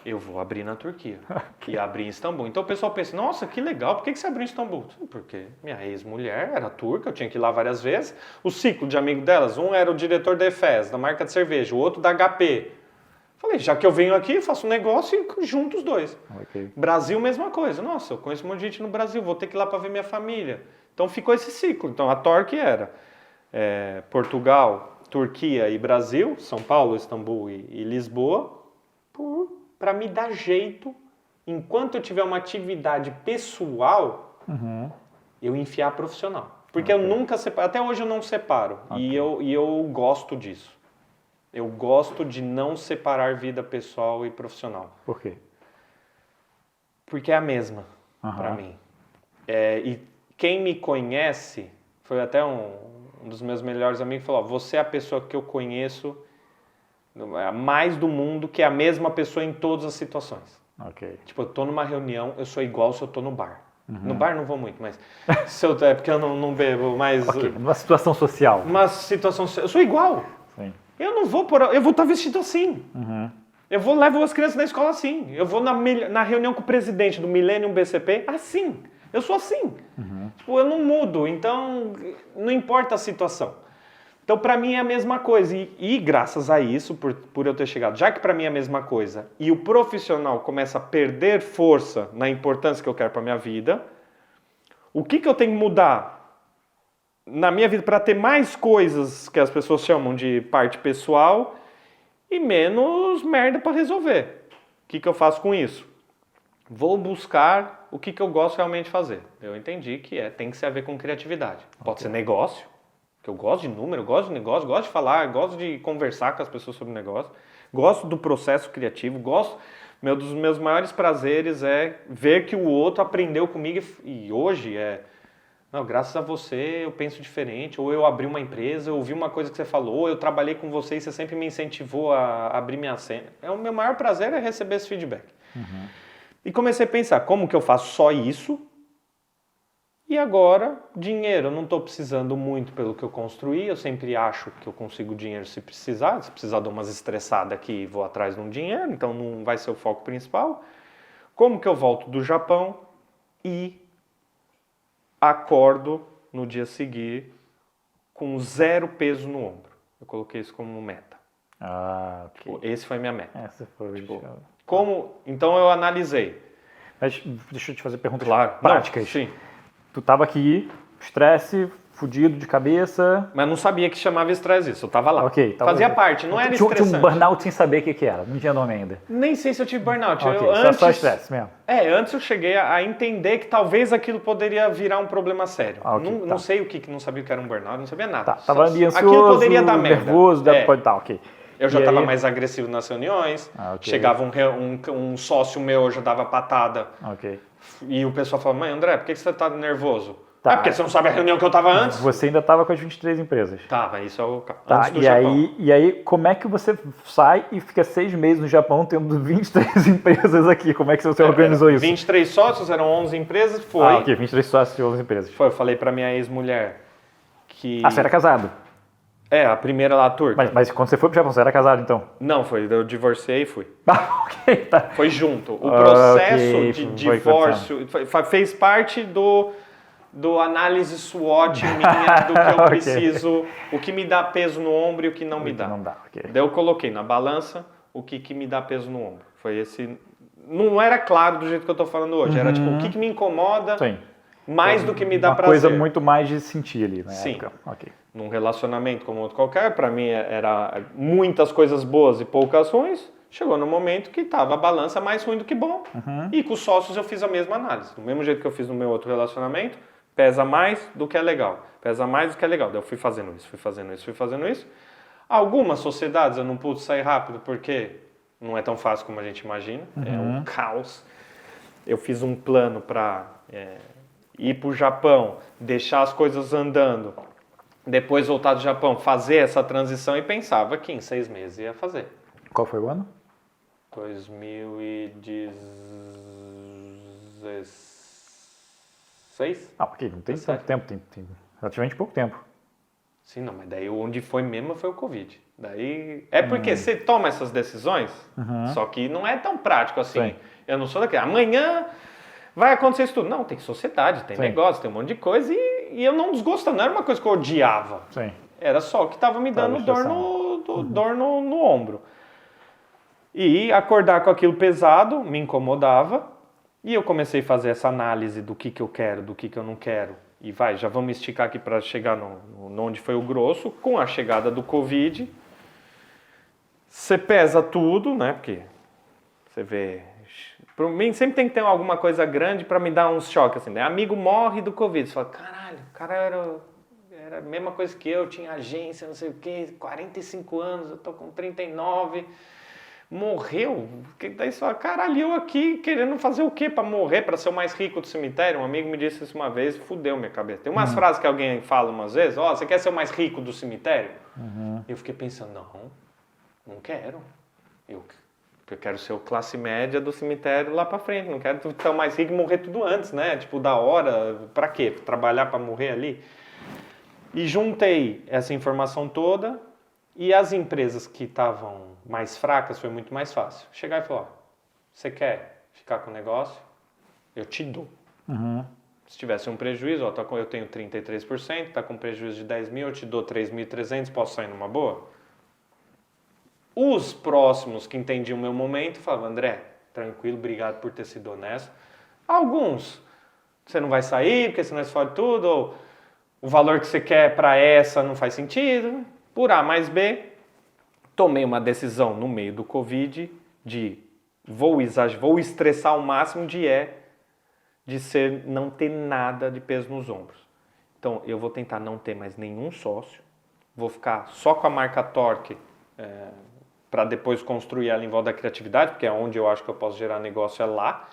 eu vou abrir na Turquia. E abrir em Istambul. Então o pessoal pensa, nossa, que legal, por que você abriu em Istambul? Porque minha ex-mulher era turca, eu tinha que ir lá várias vezes. O ciclo de amigo delas, um era o diretor da Efes, da marca de cerveja, o outro da HP. Falei, já que eu venho aqui, eu faço um negócio e junto os dois. Okay. Brasil, mesma coisa. Nossa, eu conheço um monte de gente no Brasil, vou ter que ir lá para ver minha família. Então ficou esse ciclo. Então a Torque era Portugal, Turquia e Brasil, São Paulo, Istambul e Lisboa, para me dar jeito, enquanto eu tiver uma atividade pessoal, eu enfiar profissional. Porque eu nunca separo, até hoje eu não separo. E eu gosto disso. Eu gosto de não separar vida pessoal e profissional. Por quê? Porque é a mesma, para mim. E quem me conhece, foi até um dos meus melhores amigos, falou, você é a pessoa que eu conheço mais do mundo, que é a mesma pessoa em todas as situações. Okay. Eu tô numa reunião, eu sou igual se eu tô no bar. No bar não vou muito, mas é porque eu não bebo, mas... Uma situação social. Uma situação... Eu sou igual. Sim. Eu não vou eu vou estar vestido assim. Eu levo as crianças na escola assim. Eu vou na reunião com o presidente do Millennium BCP assim. Eu sou assim. Eu não mudo, então não importa a situação. Então, para mim é a mesma coisa. E graças a isso, por eu ter chegado, já que para mim é a mesma coisa, e o profissional começa a perder força na importância que eu quero para minha vida, o que eu tenho que mudar na minha vida para ter mais coisas que as pessoas chamam de parte pessoal e menos merda para resolver? O que eu faço com isso? Vou buscar o que eu gosto realmente de fazer. Eu entendi que tem que ser a ver com criatividade. Pode ser negócio, que eu gosto de número, gosto de negócio, gosto de falar, gosto de conversar com as pessoas sobre negócio. Gosto do processo criativo, dos meus maiores prazeres é ver que o outro aprendeu comigo e hoje não, graças a você eu penso diferente, ou eu abri uma empresa, eu ouvi uma coisa que você falou, ou eu trabalhei com você e você sempre me incentivou a abrir minha cena. O meu maior prazer é receber esse feedback. Uhum. E comecei a pensar, como que eu faço só isso? E agora, dinheiro, eu não estou precisando muito pelo que eu construí, eu sempre acho que eu consigo dinheiro se precisar de umas estressadas aqui, vou atrás de um dinheiro, então não vai ser o foco principal. Como que eu volto do Japão e acordo no dia seguinte com 0 peso no ombro? Eu coloquei isso como meta. Ok. Esse foi minha meta. Essa foi. Então eu analisei. Mas deixa eu te fazer perguntas práticas. Sim. Tu estava aqui, estresse, fudido de cabeça. Mas não sabia que chamava estresse isso, eu estava lá. Ok. Fazia parte, não era estressante. Tinha um burnout sem saber o que era, não tinha nome ainda. Nem sei se eu tive burnout. Okay, só estresse mesmo. Antes eu cheguei a entender que talvez aquilo poderia virar um problema sério. Não sei não sabia o que era um burnout, não sabia nada. Tava ali ansioso, aquilo poderia dar merda. Nervoso, pode estar, ok. Eu já estava mais agressivo nas reuniões, chegava um sócio meu, eu já dava patada. Ok. E o pessoal falava, mãe, André, por que você está nervoso? Porque você não sabe a reunião que eu estava antes? Você ainda estava com as 23 empresas. Tava, isso é o antes do e Japão. E aí, como é que você sai e fica 6 meses no Japão tendo 23 empresas aqui? Como é que você organizou isso? 23 sócios, eram 11 empresas, foi. Ok, 23 sócios e 11 empresas. Foi, eu falei pra minha ex-mulher que... você era casado? A primeira lá, turca. Mas quando você foi pro Japão, você era casado, então? Não, eu divorciei e fui. Ok, tá. Foi junto. O processo de divórcio fez parte do análise SWOT minha, do que eu preciso, o que me dá peso no ombro e o que não me dá. Não dá, ok. Daí eu coloquei na balança o que me dá peso no ombro. Foi esse... Não era claro do jeito que eu tô falando hoje, era tipo, o que me incomoda mais do que me dá prazer. Uma coisa muito mais de sentir ali, né? Sim. Época. Ok. Num relacionamento como outro qualquer, para mim era muitas coisas boas e poucas ruins. Chegou no momento que estava a balança mais ruim do que bom. E com os sócios eu fiz a mesma análise. Do mesmo jeito que eu fiz no meu outro relacionamento, pesa mais do que é legal. Pesa mais do que é legal. Daí eu fui fazendo isso. Algumas sociedades eu não pude sair rápido porque não é tão fácil como a gente imagina. É um caos. Eu fiz um plano para ir para o Japão, deixar as coisas andando, depois voltar do Japão, fazer essa transição e pensava que em 6 meses ia fazer. Qual foi o ano? 2016. Ok, não tem tanto tempo, tem relativamente pouco tempo. Sim, não, mas daí onde foi mesmo foi o Covid. Daí porque você toma essas decisões, só que não é tão prático assim. Sim. Eu não sou daquele, amanhã vai acontecer isso tudo. Não, tem sociedade, tem negócio, tem um monte de coisa e eu não desgostava, não era uma coisa que eu odiava. Sim. Era só que estava me dando dor no ombro. E acordar com aquilo pesado me incomodava. E eu comecei a fazer essa análise do que eu quero, do que eu não quero. E já vamos esticar aqui para chegar onde foi o grosso. Com a chegada do Covid, você pesa tudo, né? Porque você vê... Para mim sempre tem que ter alguma coisa grande para me dar uns choques. Assim, né? Amigo morre do Covid. Você fala, caralho, o cara era a mesma coisa que eu, tinha agência, não sei o quê, 45 anos, eu tô com 39... Morreu? Daí você fala, caralho, eu aqui querendo fazer o quê para morrer, para ser o mais rico do cemitério? Um amigo me disse isso uma vez e fudeu minha cabeça. Tem umas frases que alguém fala umas vezes, você quer ser o mais rico do cemitério? Eu fiquei pensando, não quero. Eu quero ser o classe média do cemitério lá para frente, não quero ser o mais rico e morrer tudo antes, né? Tipo, da hora, para quê? Trabalhar para morrer ali? E juntei essa informação toda e as empresas que estavam mais fracas foi muito mais fácil. Chegar e falar, você quer ficar com o negócio? Eu te dou. Se tivesse um prejuízo, eu tenho 33%, está com prejuízo de 10 mil, eu te dou 3.300, posso sair numa boa? Os próximos que entendiam o meu momento falavam, André, tranquilo, obrigado por ter sido honesto. Alguns, você não vai sair porque senão você fode tudo, ou o valor que você quer para essa não faz sentido. Por A mais B, tomei uma decisão no meio do Covid de vou estressar ao máximo de ser não ter nada de peso nos ombros. Então, eu vou tentar não ter mais nenhum sócio, vou ficar só com a marca Torque para depois construir ela em volta da criatividade, porque é onde eu acho que eu posso gerar negócio, é lá.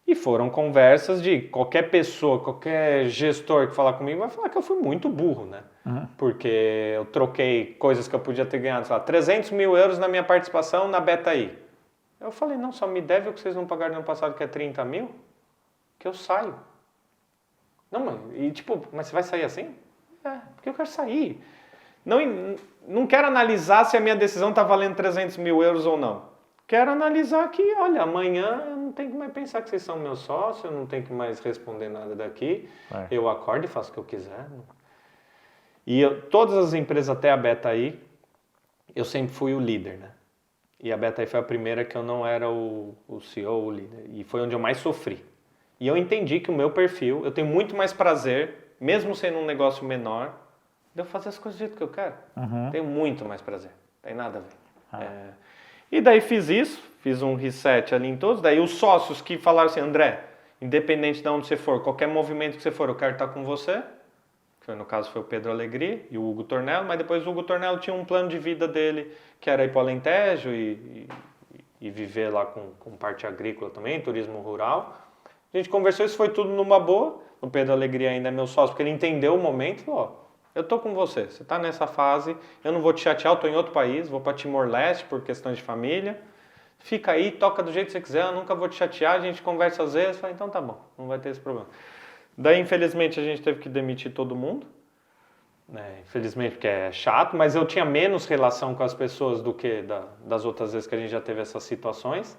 E foram conversas de qualquer pessoa, qualquer gestor que falar comigo vai falar que eu fui muito burro, né? Porque eu troquei coisas que eu podia ter ganhado, sei lá, 300 mil euros na minha participação na BetaI. Eu falei, não, só me deve o que vocês não pagaram no ano passado, que é 30 mil, que eu saio. Não, mas você vai sair assim? Porque eu quero sair. Não quero analisar se a minha decisão está valendo 300 mil euros ou não. Quero analisar que, olha, amanhã eu não tenho que mais pensar que vocês são meus sócios, eu não tenho que mais responder nada daqui. Eu acordo e faço o que eu quiser. E todas as empresas até a BetaI, eu sempre fui o líder, né? E a BetaI foi a primeira que eu não era o CEO, o líder. E foi onde eu mais sofri. E eu entendi que o meu perfil, eu tenho muito mais prazer, mesmo sendo um negócio menor, de eu fazer as coisas do jeito que eu quero. Tenho muito mais prazer. Não tem nada a ver. E daí fiz isso, fiz um reset ali em todos. Daí os sócios que falaram assim, André, independente de onde você for, qualquer movimento que você for, eu quero estar com você. Que no caso foi o Pedro Alegria e o Hugo Tornello, mas depois o Hugo Tornello tinha um plano de vida dele, que era ir para o Alentejo e viver lá com parte agrícola também, turismo rural. A gente conversou, isso foi tudo numa boa. O Pedro Alegria ainda é meu sócio, porque ele entendeu o momento e falou, eu tô com você está nessa fase, eu não vou te chatear, eu tô em outro país, vou para Timor-Leste por questões de família, fica aí, toca do jeito que você quiser, eu nunca vou te chatear, a gente conversa às vezes, fala, então tá bom, não vai ter esse problema. Daí, infelizmente, a gente teve que demitir todo mundo, né? Infelizmente, porque é chato, mas eu tinha menos relação com as pessoas do que das outras vezes que a gente já teve essas situações,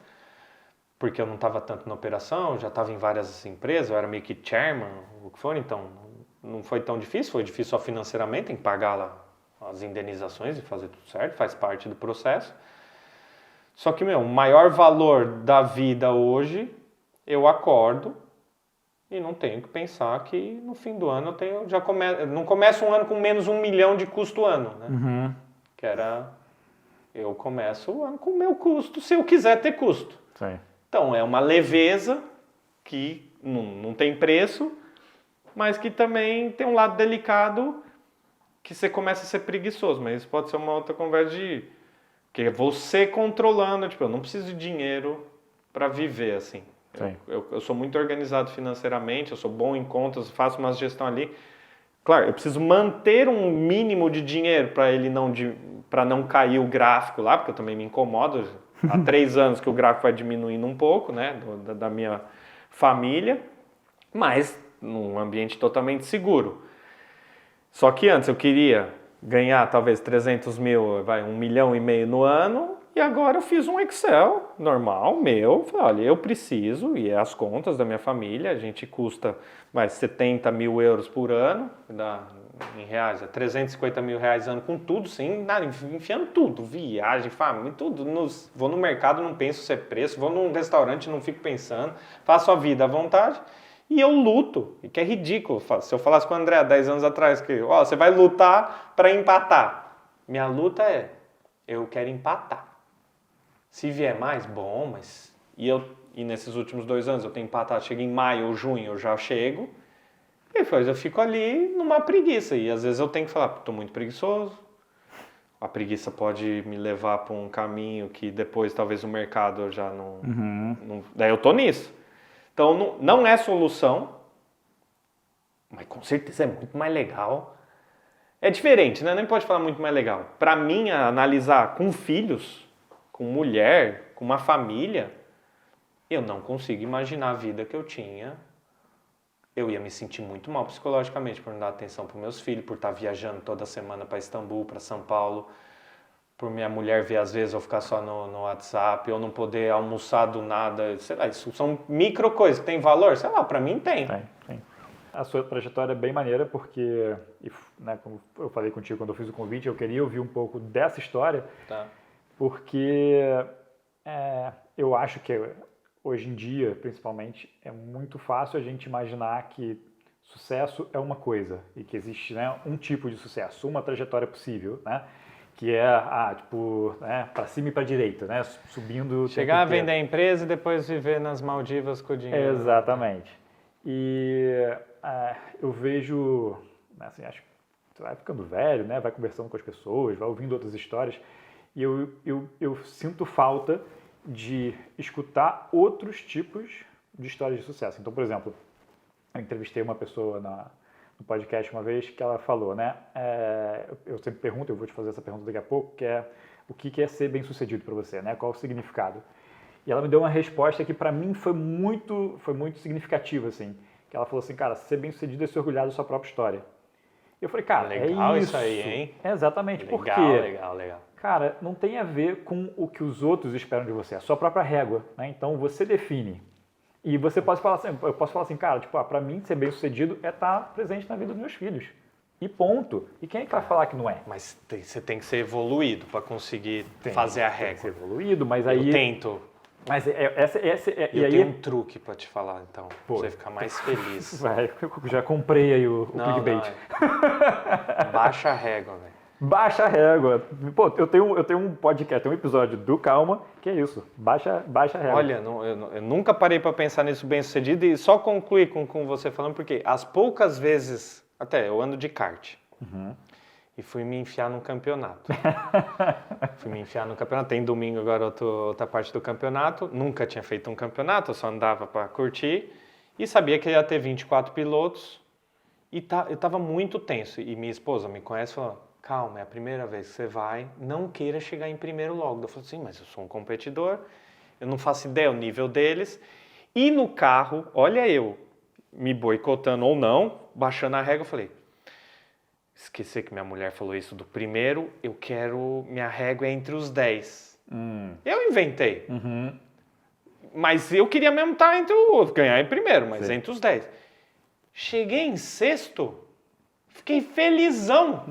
porque eu não estava tanto na operação, eu já estava em várias empresas, eu era meio que chairman, o que for, então não foi tão difícil, foi difícil só financeiramente, tem que pagar lá as indenizações e fazer tudo certo, faz parte do processo. Só que, o maior valor da vida hoje, eu acordo e não tenho que pensar que no fim do ano não começo um ano com menos 1 milhão de custo ano, né? Que era, eu começo o ano com o meu custo, se eu quiser ter custo. Sim. Então, é uma leveza que não tem preço, mas que também tem um lado delicado que você começa a ser preguiçoso. Mas isso pode ser uma outra conversa que é você controlando. Tipo, eu não preciso de dinheiro para viver, assim. Eu sou muito organizado financeiramente, eu sou bom em contas, faço uma gestão ali. Claro, eu preciso manter um mínimo de dinheiro para não cair o gráfico lá, porque eu também me incomodo. Há 3 anos que o gráfico vai diminuindo um pouco, né, da minha família, mas num ambiente totalmente seguro. Só que antes eu queria ganhar talvez 300 mil, 1,5 milhão no ano, e agora eu fiz um Excel normal, meu, falei, olha, eu preciso, e é as contas da minha família, a gente custa mais 70 mil euros por ano, em reais, é 350 mil reais ano com tudo, sim, enfiando tudo, viagem, família, tudo. Vou no mercado, não penso se é preço, vou num restaurante, não fico pensando, faço a vida à vontade e eu luto, e que é ridículo. Se eu falasse com o André há 10 anos atrás que você vai lutar para empatar. Minha luta é, eu quero empatar. Se vier mais, bom, mas... E nesses últimos 2 anos eu tenho empatado, chego em maio ou junho, eu já chego. E depois eu fico ali numa preguiça. E às vezes eu tenho que falar, estou muito preguiçoso. A preguiça pode me levar para um caminho que depois talvez o mercado eu já não... Daí eu estou nisso. Então não é solução, mas com certeza é muito mais legal. É diferente, né? Nem pode falar muito mais legal. Para mim, analisar com filhos, com mulher, com uma família, eu não consigo imaginar a vida que eu tinha. Eu ia me sentir muito mal psicologicamente por não dar atenção para meus filhos, por estar viajando toda semana para Istambul, para São Paulo, por minha mulher ver às vezes eu ficar só no WhatsApp, eu não poder almoçar do nada, sei lá, isso são micro coisas que tem valor, sei lá, para mim tem. Tem. A sua trajetória é bem maneira porque, né, como eu falei contigo quando eu fiz o convite, eu queria ouvir um pouco dessa história, porque eu acho que hoje em dia, principalmente, é muito fácil a gente imaginar que sucesso é uma coisa e que existe, né, um tipo de sucesso, uma trajetória possível, né, que é para cima e para direita, né, subindo. Chegar a vender a empresa e depois viver nas Maldivas com o dinheiro. Exatamente. E eu vejo, assim, acho que você vai ficando velho, né, vai conversando com as pessoas, vai ouvindo outras histórias E eu sinto falta de escutar outros tipos de histórias de sucesso. Então, por exemplo, eu entrevistei uma pessoa no podcast uma vez que ela falou, né? Eu sempre pergunto, eu vou te fazer essa pergunta daqui a pouco, que é o que é ser bem-sucedido para você, né? Qual o significado? E ela me deu uma resposta que para mim foi muito significativa, assim. Que ela falou assim, cara, ser bem-sucedido é se orgulhar da sua própria história. E eu falei, cara, legal é isso aí, hein? Exatamente, legal, porque, legal. Cara, não tem a ver com o que os outros esperam de você, é a sua própria régua, né? Então você define. E você pode falar assim, eu posso falar assim, cara, tipo, para mim ser bem-sucedido é estar presente na vida dos meus filhos. E ponto. E quem é que vai falar que não é? Mas você tem que ser evoluído para conseguir fazer a régua. Tem que ser evoluído, mas aí... Eu tento. Mas eu e aí... tenho um truque para te falar, então, pra você ficar mais feliz. Vai, eu já comprei aí o clickbait. Baixa a régua, velho. Baixa a régua. Pô, eu tenho um podcast, tem um episódio do Calma, que é isso. Baixa a régua. Olha, eu nunca parei para pensar nisso bem sucedido e só concluir com você falando, porque as poucas vezes, até eu ando de kart, e fui me enfiar num campeonato. Tem domingo agora outra parte do campeonato, nunca tinha feito um campeonato, eu só andava para curtir e sabia que ia ter 24 pilotos e eu estava muito tenso. E minha esposa me conhece e falou, calma, é a primeira vez que você vai, não queira chegar em primeiro logo. Eu falei assim, mas eu sou um competidor, eu não faço ideia do nível deles. E no carro, olha eu, me boicotando ou não, baixando a régua, eu falei, esqueci que minha mulher falou isso do primeiro, minha régua é entre os 10. Eu inventei. Mas eu queria mesmo estar ganhar em primeiro, mas entre os 10. Cheguei em sexto, fiquei felizão.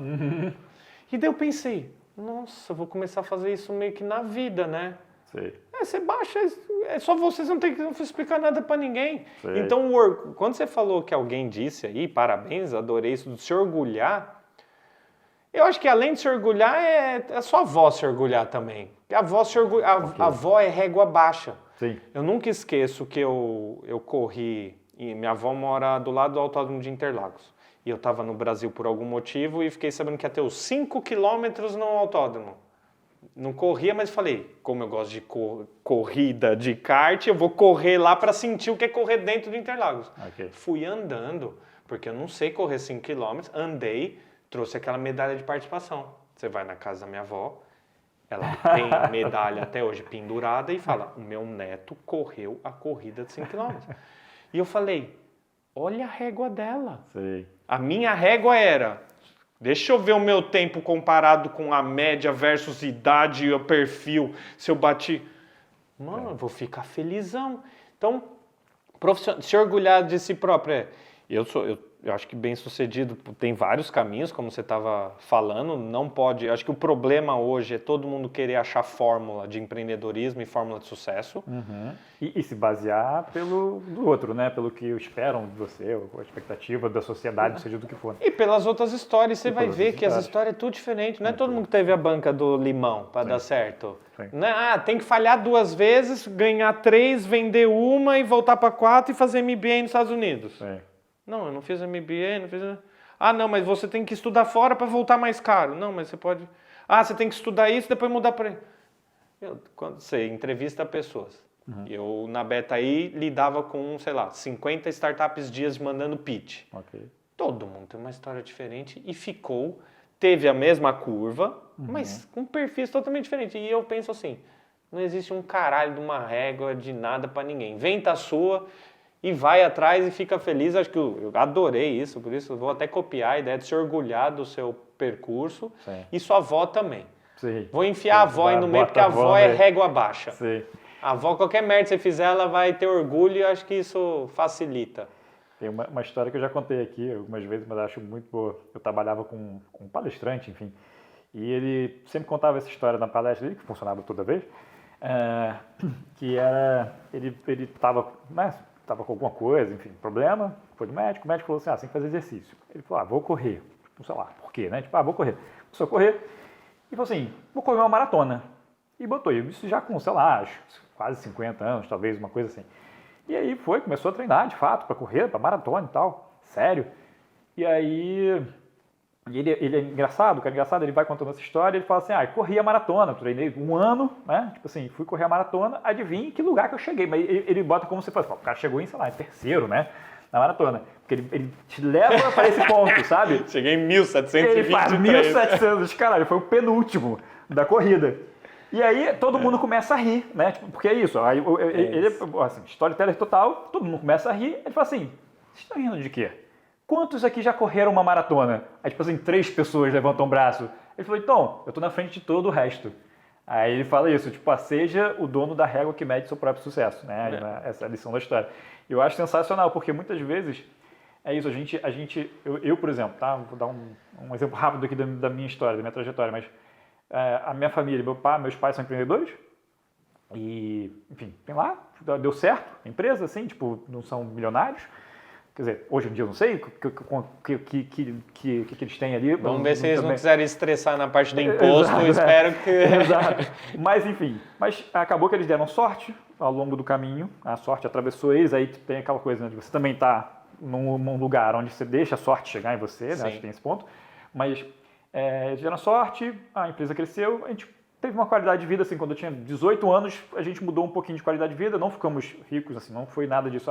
E daí eu pensei, nossa, vou começar a fazer isso meio que na vida, né? Sei. Você baixa, é só vocês, não tem que explicar nada pra ninguém. Sei. Então, quando você falou que alguém disse aí, parabéns, adorei isso, de se orgulhar, eu acho que além de se orgulhar, é sua avó se orgulhar também. A avó é régua baixa. Sim. Eu nunca esqueço que eu corri, e minha avó mora do lado do Autódromo de Interlagos. E eu estava no Brasil por algum motivo e fiquei sabendo que ia ter os 5 quilômetros no autódromo. Não corria, mas falei, como eu gosto de corrida de kart, eu vou correr lá para sentir o que é correr dentro do Interlagos. Okay. Fui andando, porque eu não sei correr 5 quilômetros, andei, trouxe aquela medalha de participação. Você vai na casa da minha avó, ela tem medalha até hoje pendurada e fala, o meu neto correu a corrida de 5 quilômetros. E eu falei, olha a régua dela. Sei. A minha régua era, deixa eu ver o meu tempo comparado com a média versus idade e o perfil, se eu bati... Mano, eu vou ficar felizão. Então, se orgulhar de si próprio. Eu acho que bem-sucedido tem vários caminhos, como você estava falando, não pode... Acho que o problema hoje é todo mundo querer achar fórmula de empreendedorismo e fórmula de sucesso. E se basear pelo do outro, né? Pelo que esperam de você, ou a expectativa da sociedade, seja do que for. E pelas outras histórias, você vai ver que as histórias é tudo diferente. Não é todo mundo que teve a banca do limão para dar certo. Não, tem que falhar 2 vezes, ganhar 3, vender uma e voltar para 4 e fazer MBA nos Estados Unidos. Sim. Não, eu não fiz MBA, não fiz... Ah, não, mas você tem que estudar fora para voltar mais caro. Não, mas você pode... Ah, você tem que estudar isso e depois mudar para... Quando você entrevista pessoas, eu na Betaí lidava com, sei lá, 50 startups dias mandando pitch. Okay. Todo mundo tem uma história diferente e teve a mesma curva, mas com perfis totalmente diferentes. E eu penso assim, não existe um caralho de uma régua de nada para ninguém. Inventa a sua... E vai atrás e fica feliz. Acho que eu adorei isso, por isso eu vou até copiar a ideia de se orgulhar do seu percurso. Sim. E sua avó também. Sim. Vou enfiar a avó aí no meio, porque a avó é régua baixa. Sim. A avó, qualquer merda que você fizer, ela vai ter orgulho e acho que isso facilita. Tem uma história que eu já contei aqui algumas vezes, mas acho muito boa. Eu trabalhava com um palestrante, enfim, e ele sempre contava essa história na palestra dele, que funcionava toda vez, que era, ele estava... Estava com alguma coisa, enfim, problema, foi no médico, o médico falou assim, tem que fazer exercício. Ele falou, vou correr. Sei lá, por quê, né? Vou correr. Começou a correr e falou assim, vou correr uma maratona. E botou isso já com, sei lá, quase 50 anos, talvez, uma coisa assim. E aí começou a treinar, de fato, para correr, para maratona e tal, sério. E aí, E ele é engraçado, o cara é engraçado, ele vai contando essa história, ele fala assim, corri a maratona, treinei 1 ano, né? Tipo assim, fui correr a maratona, adivinha que lugar que eu cheguei. Mas ele bota como se fosse, o cara chegou em, sei lá, em terceiro, né? Na maratona. Porque ele te leva para esse ponto, sabe? Cheguei em 1723. Ele faz 1700, caralho, foi o penúltimo da corrida. E aí todo mundo começa a rir, né? Tipo, porque é isso, aí, ele, assim, storyteller total, todo mundo começa a rir, ele fala assim, vocês estão rindo de quê? Quantos aqui já correram uma maratona? Aí, tipo assim, 3 pessoas levantam o braço. Ele falou, então, eu tô na frente de todo o resto. Aí ele fala isso, tipo, seja o dono da régua que mede seu próprio sucesso, né? Essa é a lição da história. Eu acho sensacional, porque muitas vezes é isso, eu por exemplo, tá? Vou dar um exemplo rápido aqui da minha história, da minha trajetória, mas a minha família, meus pais são empreendedores e, enfim, tem lá, deu certo, a empresa, assim, tipo, não são milionários. Quer dizer, hoje em dia eu não sei o que eles têm ali. Vamos ver se eles não quiserem estressar na parte do imposto, eu espero que... Exato. Mas enfim, acabou que eles deram sorte ao longo do caminho, a sorte atravessou eles, aí tem aquela coisa, né, de você também estar num lugar onde você deixa a sorte chegar em você, né, acho que tem esse ponto, mas eles deram sorte, a empresa cresceu, a gente teve uma qualidade de vida, assim, quando eu tinha 18 anos, a gente mudou um pouquinho de qualidade de vida, não ficamos ricos, assim, não foi nada disso,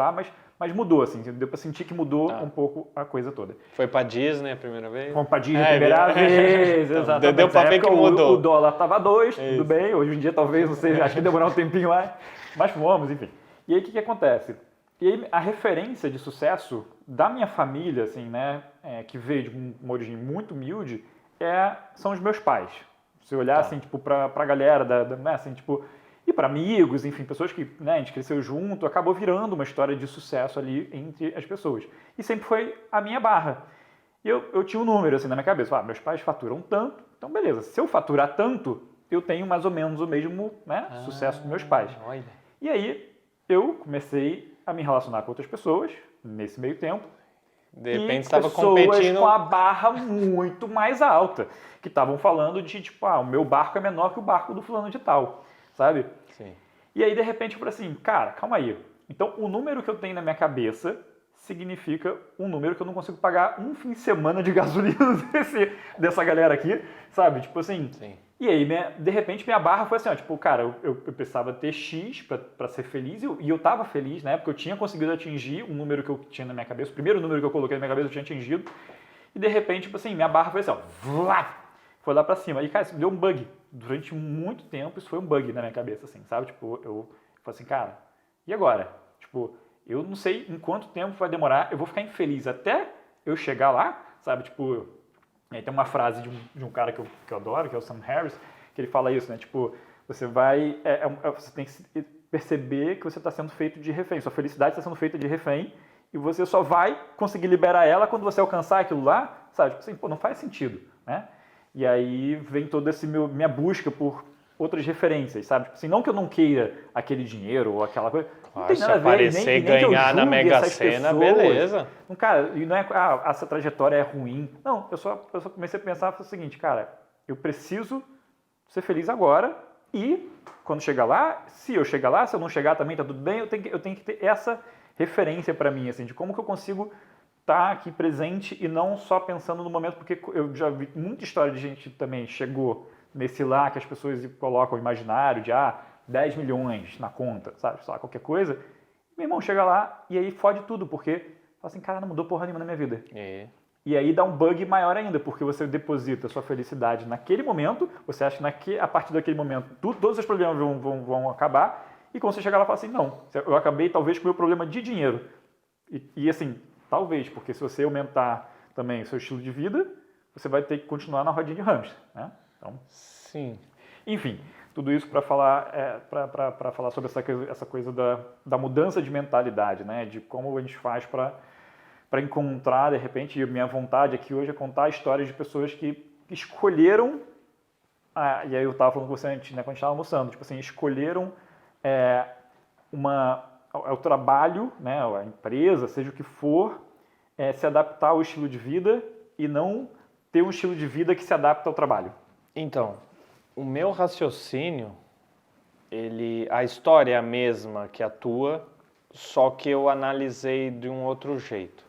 mas mudou, assim, deu pra sentir que mudou um pouco a coisa toda. Foi pra Disney a primeira vez? Fomos pra Disney a primeira vez, exatamente. Deu pra ver que mudou. O dólar tava 2, tudo bem, hoje em dia talvez, não sei, acho que demorar um tempinho lá, mas fomos, enfim. E aí o que acontece? E aí a referência de sucesso da minha família, assim, né, que veio de uma origem muito humilde, são os meus pais. Se olhar, assim, tipo, pra galera, né, assim, tipo, e para amigos, enfim, pessoas que, né, a gente cresceu junto, acabou virando uma história de sucesso ali entre as pessoas. E sempre foi a minha barra. E eu tinha um número, assim, na minha cabeça. Meus pais faturam tanto, então beleza. Se eu faturar tanto, eu tenho mais ou menos o mesmo, né, sucesso dos meus pais. Olha. E aí, eu comecei a me relacionar com outras pessoas, nesse meio tempo. De repente estava competindo com a barra muito mais alta, que estavam falando de, tipo, o meu barco é menor que o barco do fulano de tal, sabe? Sim. E aí, de repente, eu falei assim, cara, calma aí. Então, o número que eu tenho na minha cabeça significa um número que eu não consigo pagar um fim de semana de gasolina dessa galera aqui, sabe? Tipo assim... Sim. E aí, de repente, minha barra foi assim, tipo, cara, eu precisava ter X para ser feliz, e eu tava feliz, né? Porque eu tinha conseguido atingir um número que eu tinha na minha cabeça, o primeiro número que eu coloquei na minha cabeça eu tinha atingido, e de repente, tipo assim, minha barra foi assim, foi lá pra cima. E, cara, isso me deu um bug. Durante muito tempo, isso foi um bug na minha cabeça, assim, sabe? Tipo, eu falei assim, cara, e agora? Tipo, eu não sei em quanto tempo vai demorar, eu vou ficar infeliz até eu chegar lá, sabe? Tipo... Aí tem uma frase de um cara que eu adoro, que é o Sam Harris, que ele fala isso, né? Tipo, você tem que perceber que você está sendo feito de refém. Sua felicidade está sendo feita de refém e você só vai conseguir liberar ela quando você alcançar aquilo lá, sabe? Tipo assim, pô, não faz sentido, né? E aí vem toda essa minha busca por outras referências, sabe? Tipo assim, não que eu não queira aquele dinheiro ou aquela coisa. Não tem nada a ver, aparecer, nem ganhar na Mega Sena, beleza. Não, cara, e não é essa trajetória é ruim. Não, eu só comecei a pensar o seguinte, cara, eu preciso ser feliz agora e quando chegar lá, se eu chegar lá, se eu não chegar também tá tudo bem, eu tenho que ter essa referência para mim, assim, de como que eu consigo estar aqui presente e não só pensando no momento, porque eu já vi muita história de gente que também chegou nesse lá que as pessoas colocam o imaginário de 10 milhões na conta, sabe? Sei lá, qualquer coisa. Meu irmão chega lá e aí fode tudo, porque fala assim, cara, não mudou porra nenhuma na minha vida. E aí dá um bug maior ainda, porque você deposita a sua felicidade naquele momento, você acha que a partir daquele momento todos os problemas vão acabar, e quando você chegar lá, fala assim, não, eu acabei talvez com o meu problema de dinheiro. E assim, talvez, porque se você aumentar também o seu estilo de vida, você vai ter que continuar na rodinha de hamster, né? Então, sim. Enfim, tudo isso para falar, para falar sobre essa coisa da mudança de mentalidade, né? De como a gente faz para encontrar, de repente, e minha vontade aqui hoje é contar histórias de pessoas que escolheram, e aí eu estava falando com você antes, né, quando a gente estava almoçando, tipo assim, escolheram o trabalho, né, a empresa, seja o que for, se adaptar ao estilo de vida e não ter um estilo de vida que se adapta ao trabalho. Então, o meu raciocínio, a história é a mesma que a tua, só que eu analisei de um outro jeito.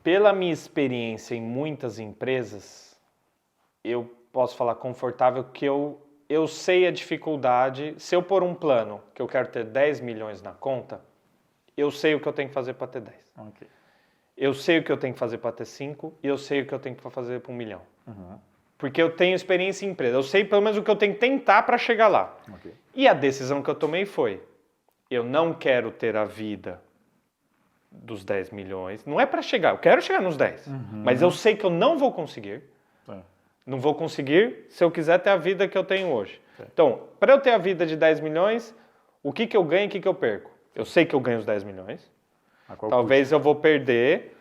pela minha experiência em muitas empresas, eu posso falar confortável que eu sei a dificuldade. Se eu pôr um plano que eu quero ter 10 milhões na conta, eu sei o que eu tenho que fazer para ter 10. Okay. Eu sei o que eu tenho que fazer para ter 5 e eu sei o que eu tenho que fazer para 1 milhão. Porque eu tenho experiência em empresa. Eu sei pelo menos o que eu tenho que tentar para chegar lá. Okay. E a decisão que eu tomei foi, eu não quero ter a vida dos 10 milhões. Não é para chegar, eu quero chegar nos 10. Mas eu sei que eu não vou conseguir. Não vou conseguir se eu quiser ter a vida que eu tenho hoje. Então, para eu ter a vida de 10 milhões, o que eu ganho e o que eu perco? Eu sei que eu ganho os 10 milhões. Talvez eu vou perder,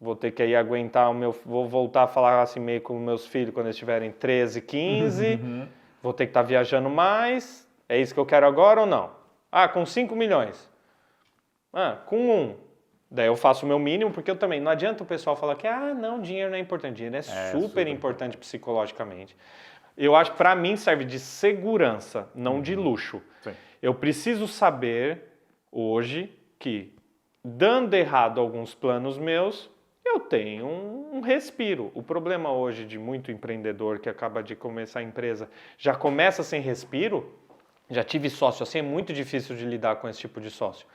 vou ter que aí aguentar vou voltar a falar assim meio com meus filhos quando eles tiverem 13, 15, vou ter que estar viajando mais, é isso que eu quero agora ou não? Ah, com 5 milhões. Ah, com 1. Daí eu faço o meu mínimo, porque eu também, não adianta o pessoal falar que, não, dinheiro não é importante. Dinheiro é super importante psicologicamente. Eu acho que para mim serve de segurança, não de luxo. Sim. Eu preciso saber hoje que, dando errado alguns planos meus, eu tenho um respiro. O problema hoje de muito empreendedor que acaba de começar a empresa, já começa sem respiro, já tive sócio assim, é muito difícil de lidar com esse tipo de sócio.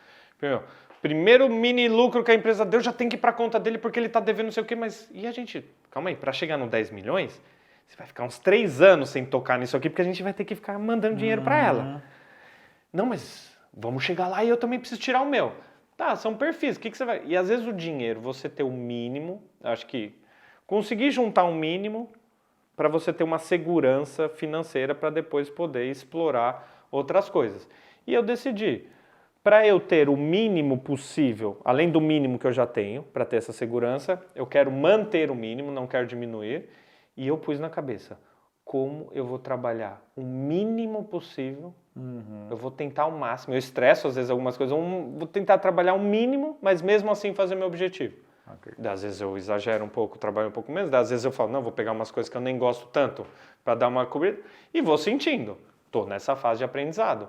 Primeiro mini lucro que a empresa deu, já tem que ir para a conta dele porque ele está devendo não sei o quê, mas e a gente, calma aí, para chegar no 10 milhões, você vai ficar uns 3 anos sem tocar nisso aqui, porque a gente vai ter que ficar mandando dinheiro para ela. Não, mas vamos chegar lá e eu também preciso tirar o meu. Tá, são perfis, o que você vai... E às vezes o dinheiro, você ter o mínimo, acho que conseguir juntar um mínimo para você ter uma segurança financeira para depois poder explorar outras coisas. E eu decidi, para eu ter o mínimo possível, além do mínimo que eu já tenho, para ter essa segurança, eu quero manter o mínimo, não quero diminuir. E eu pus na cabeça, como eu vou trabalhar o mínimo possível, eu vou tentar o máximo. Eu estresso às vezes algumas coisas, vou tentar trabalhar o mínimo, mas mesmo assim fazer meu objetivo. Okay. Às vezes eu exagero um pouco, trabalho um pouco menos, às vezes eu falo, não, vou pegar umas coisas que eu nem gosto tanto para dar uma cobrida, e vou sentindo. Estou nessa fase de aprendizado.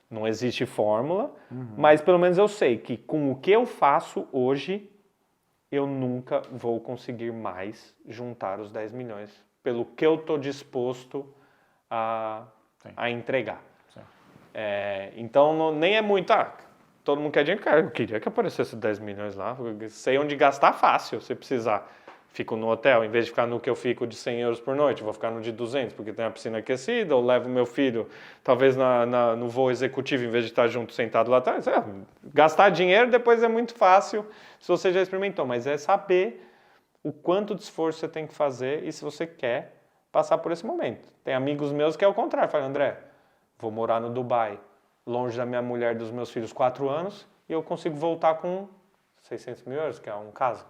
Não existe fórmula, mas pelo menos eu sei que com o que eu faço hoje, eu nunca vou conseguir mais juntar os 10 milhões, pelo que eu estou disposto a entregar. Então nem é muito, todo mundo quer dinheiro, cara, eu queria que aparecesse 10 milhões lá, sei onde gastar fácil, se precisar. Fico no hotel, em vez de ficar no que eu fico de 100 euros por noite, vou ficar no de 200, porque tem a piscina aquecida, ou levo meu filho, talvez no voo executivo, em vez de estar junto, sentado lá atrás. Gastar dinheiro depois é muito fácil, se você já experimentou, mas é saber o quanto de esforço você tem que fazer e se você quer passar por esse momento. Tem amigos meus que é o contrário, falam, André, vou morar no Dubai, longe da minha mulher e dos meus filhos, 4 anos, e eu consigo voltar com 600 mil euros, que é um caso.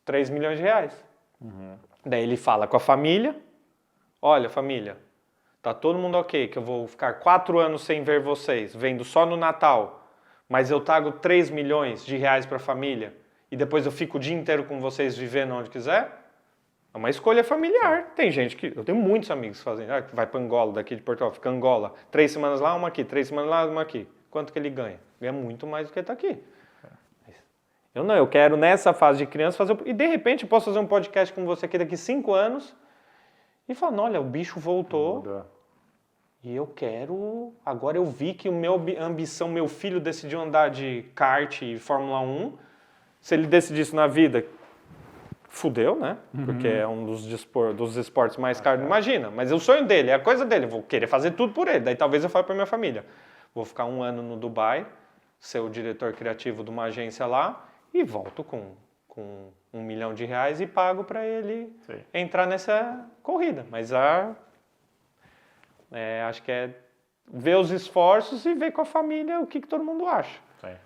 3 milhões de reais. Daí ele fala com a família, olha família, tá todo mundo ok, que eu vou ficar 4 anos sem ver vocês, vendo só no Natal, mas eu trago 3 milhões de reais para a família e depois eu fico o dia inteiro com vocês vivendo onde quiser. É uma escolha familiar. Tem gente que... Eu tenho muitos amigos que fazem, que vai para Angola, daqui de Portugal, fica Angola, 3 semanas lá, uma aqui, 3 semanas lá, uma aqui. Quanto que ele ganha? Ganha muito mais do que está aqui. Eu quero nessa fase de criança fazer... E de repente eu posso fazer um podcast com você aqui daqui 5 anos e falar, olha, o bicho voltou e eu quero... Agora eu vi que meu filho decidiu andar de kart e Fórmula 1. Se ele decidisse na vida, fudeu, né? Porque é um dos esportes mais caros. Imagina, mas é o sonho dele, é a coisa dele. Eu vou querer fazer tudo por ele. Daí talvez eu fale para minha família. Vou ficar 1 ano no Dubai, ser o diretor criativo de uma agência lá, e volto com 1 milhão de reais e pago para ele entrar nessa corrida. Mas acho que é ver os esforços e ver com a família o que todo mundo acha. É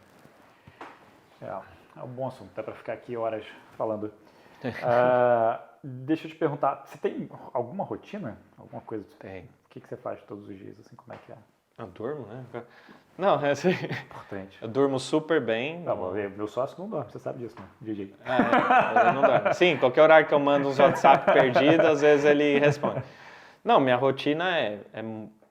um bom assunto, dá para ficar aqui horas falando. Deixa eu te perguntar, você tem alguma rotina? Alguma coisa? Tem. O que você faz todos os dias? Assim, como é que é? Eu durmo, né? Não, é assim. Importante. Eu durmo super bem. Não, meu sócio não dorme, você sabe disso, né? DJ. Ele não dorme. Sim, qualquer horário que eu mando uns WhatsApp perdidos, às vezes ele responde. Não, minha rotina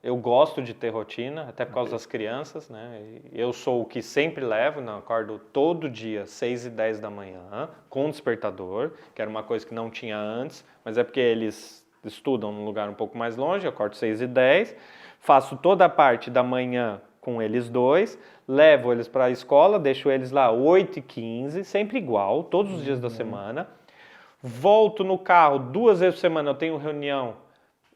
Eu gosto de ter rotina, até por causa das crianças, né? Eu sou o que sempre levo, né? Acordo todo dia, 6h10 da manhã, com despertador, que era uma coisa que não tinha antes, mas é porque eles estudam num lugar um pouco mais longe, eu acordo 6h10, faço toda a parte da manhã com eles dois, levo eles para a escola, deixo eles lá 8h15, sempre igual, todos os dias da semana. Volto no carro 2 vezes por semana, eu tenho reunião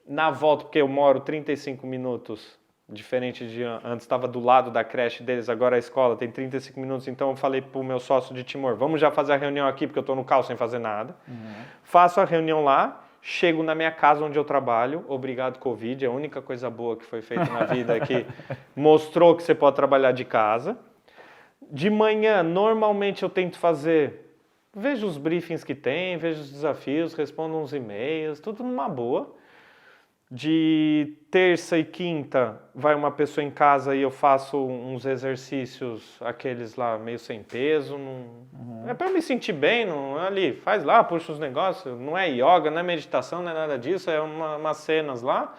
na volta, porque eu moro 35 minutos, diferente de antes, estava do lado da creche deles, agora a escola tem 35 minutos, então eu falei pro meu sócio de Timor, vamos já fazer a reunião aqui, porque eu estou no carro sem fazer nada. Faço a reunião lá, chego na minha casa onde eu trabalho, obrigado Covid, é a única coisa boa que foi feita na vida é que mostrou que você pode trabalhar de casa. De manhã, normalmente eu tento fazer, vejo os briefings que tem, vejo os desafios, respondo uns e-mails, tudo numa boa. De terça e quinta vai uma pessoa em casa e eu faço uns exercícios, aqueles lá meio sem peso. É para eu me sentir bem, não é ali, faz lá, puxa os negócios. Não é yoga, não é meditação, não é nada disso, é umas cenas lá.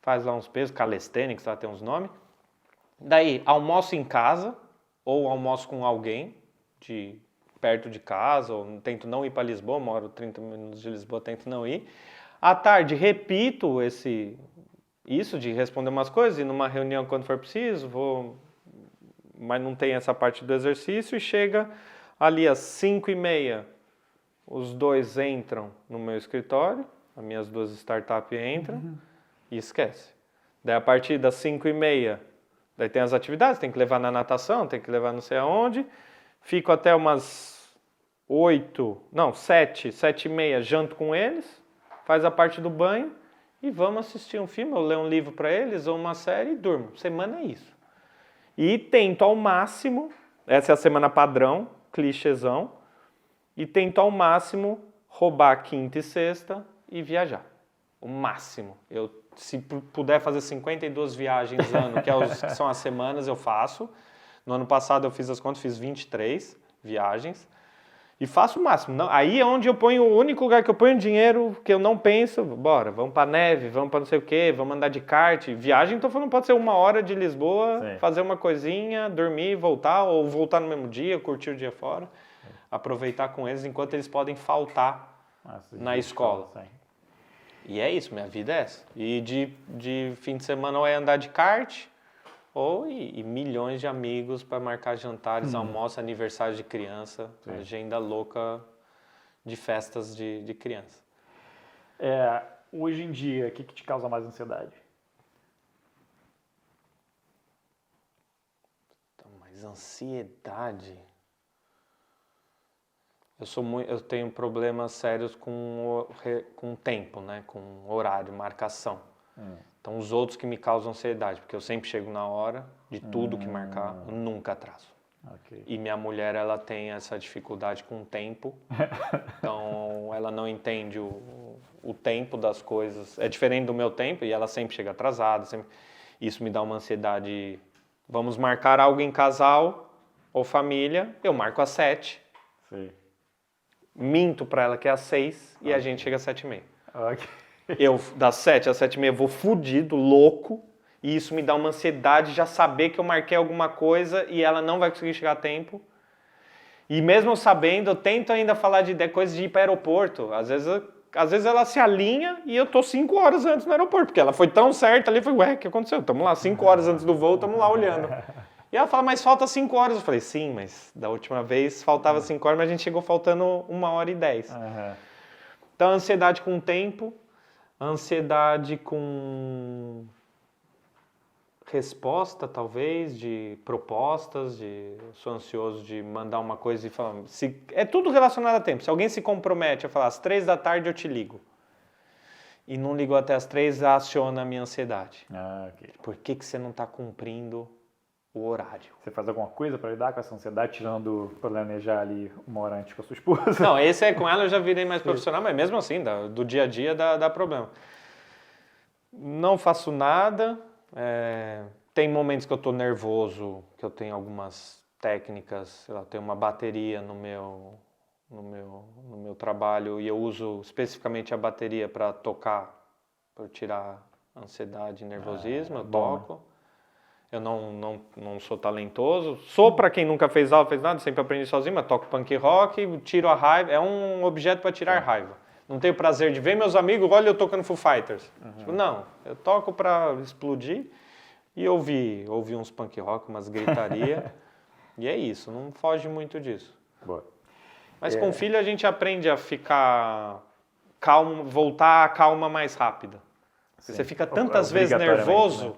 Faz lá uns pesos, calisthenics, lá tem uns nomes. Daí, almoço em casa ou almoço com alguém de perto de casa, ou tento não ir para Lisboa, moro 30 minutos de Lisboa, tento não ir. À tarde, repito isso de responder umas coisas, e numa reunião quando for preciso, mas não tem essa parte do exercício, e chega ali às 5h30, os dois entram no meu escritório, as minhas 2 startups entram, e esquece. Daí a partir das 5h30, daí tem as atividades, tem que levar na natação, tem que levar não sei aonde, fico até umas 7, 7h30, janto com eles, faz a parte do banho e vamos assistir um filme, ou ler um livro para eles, ou uma série e durmo. Semana é isso. E tento ao máximo, essa é a semana padrão, clichêzão, e tento ao máximo roubar quinta e sexta e viajar. O máximo. Eu, se puder fazer 52 viagens ano, que são as semanas, eu faço. No ano passado eu fiz as contas, fiz 23 viagens. E faço o máximo. Não, aí é onde eu ponho, o único lugar que eu ponho dinheiro, que eu não penso, bora, vamos pra neve, vamos pra não sei o quê, vamos andar de kart. Viagem, então não pode ser 1 hora de Lisboa, sim, fazer uma coisinha, dormir, voltar, ou voltar no mesmo dia, curtir o dia fora. Sim. Aproveitar com eles enquanto eles podem faltar na escola. Sim. E é isso, minha vida é essa. E de fim de semana ou é andar de kart, ou e milhões de amigos para marcar jantares, almoço, aniversário de criança, sim, agenda louca de festas de criança. Hoje em dia, o que te causa mais ansiedade? Então, mais ansiedade? Eu tenho problemas sérios com tempo, né? Com horário, marcação. Então, os outros que me causam ansiedade, porque eu sempre chego na hora de tudo que marcar, eu nunca atraso. Okay. E minha mulher, ela tem essa dificuldade com o tempo, então ela não entende o tempo das coisas. É diferente do meu tempo e ela sempre chega atrasada. Isso me dá uma ansiedade. Vamos marcar algo em casal ou família, eu marco às 7. Sim. Minto para ela que é às 6 e a gente chega às 7h30. Okay. Eu, das 7 às 7h30, vou fudido, louco, e isso me dá uma ansiedade já saber que eu marquei alguma coisa e ela não vai conseguir chegar a tempo. E mesmo sabendo, eu tento ainda falar de coisas de ir para o aeroporto. Às vezes ela se alinha e eu tô 5 horas antes no aeroporto, porque ela foi tão certa ali, eu falei, ué, o que aconteceu? Estamos lá 5 horas antes do voo, estamos lá olhando. E ela fala, mas falta 5 horas. Eu falei, sim, mas da última vez faltava 5 horas, mas a gente chegou faltando 1h10. Então, ansiedade com o tempo, ansiedade com resposta, talvez, de propostas, eu sou ansioso de mandar uma coisa e falar... É tudo relacionado a tempo. Se alguém se compromete a falar, às 3 da tarde eu te ligo, e não ligou até às 3, aciona a minha ansiedade. Okay. Por que você não está cumprindo o horário? Você faz alguma coisa para lidar com essa ansiedade, tirando planejar ali 1 hora antes com a sua esposa? Não, esse com ela eu já virei mais profissional, mas mesmo assim, do dia a dia dá problema. Não faço nada, tem momentos que eu estou nervoso, que eu tenho algumas técnicas, sei lá, tenho uma bateria no meu trabalho e eu uso especificamente a bateria para tocar, para tirar ansiedade e nervosismo, eu toco. Eu não sou talentoso. Sou para quem nunca fez aula, fez nada, sempre aprendi sozinho, mas toco punk rock, tiro a raiva. É um objeto para tirar raiva. Não tenho prazer de ver meus amigos, olha eu tocando Foo Fighters. Tipo, não, eu toco para explodir e ouvir uns punk rock, umas gritaria. E é isso, não foge muito disso. Boa. Mas com filho a gente aprende a ficar calmo, voltar à calma mais rápida. Você fica tantas vezes nervoso, né?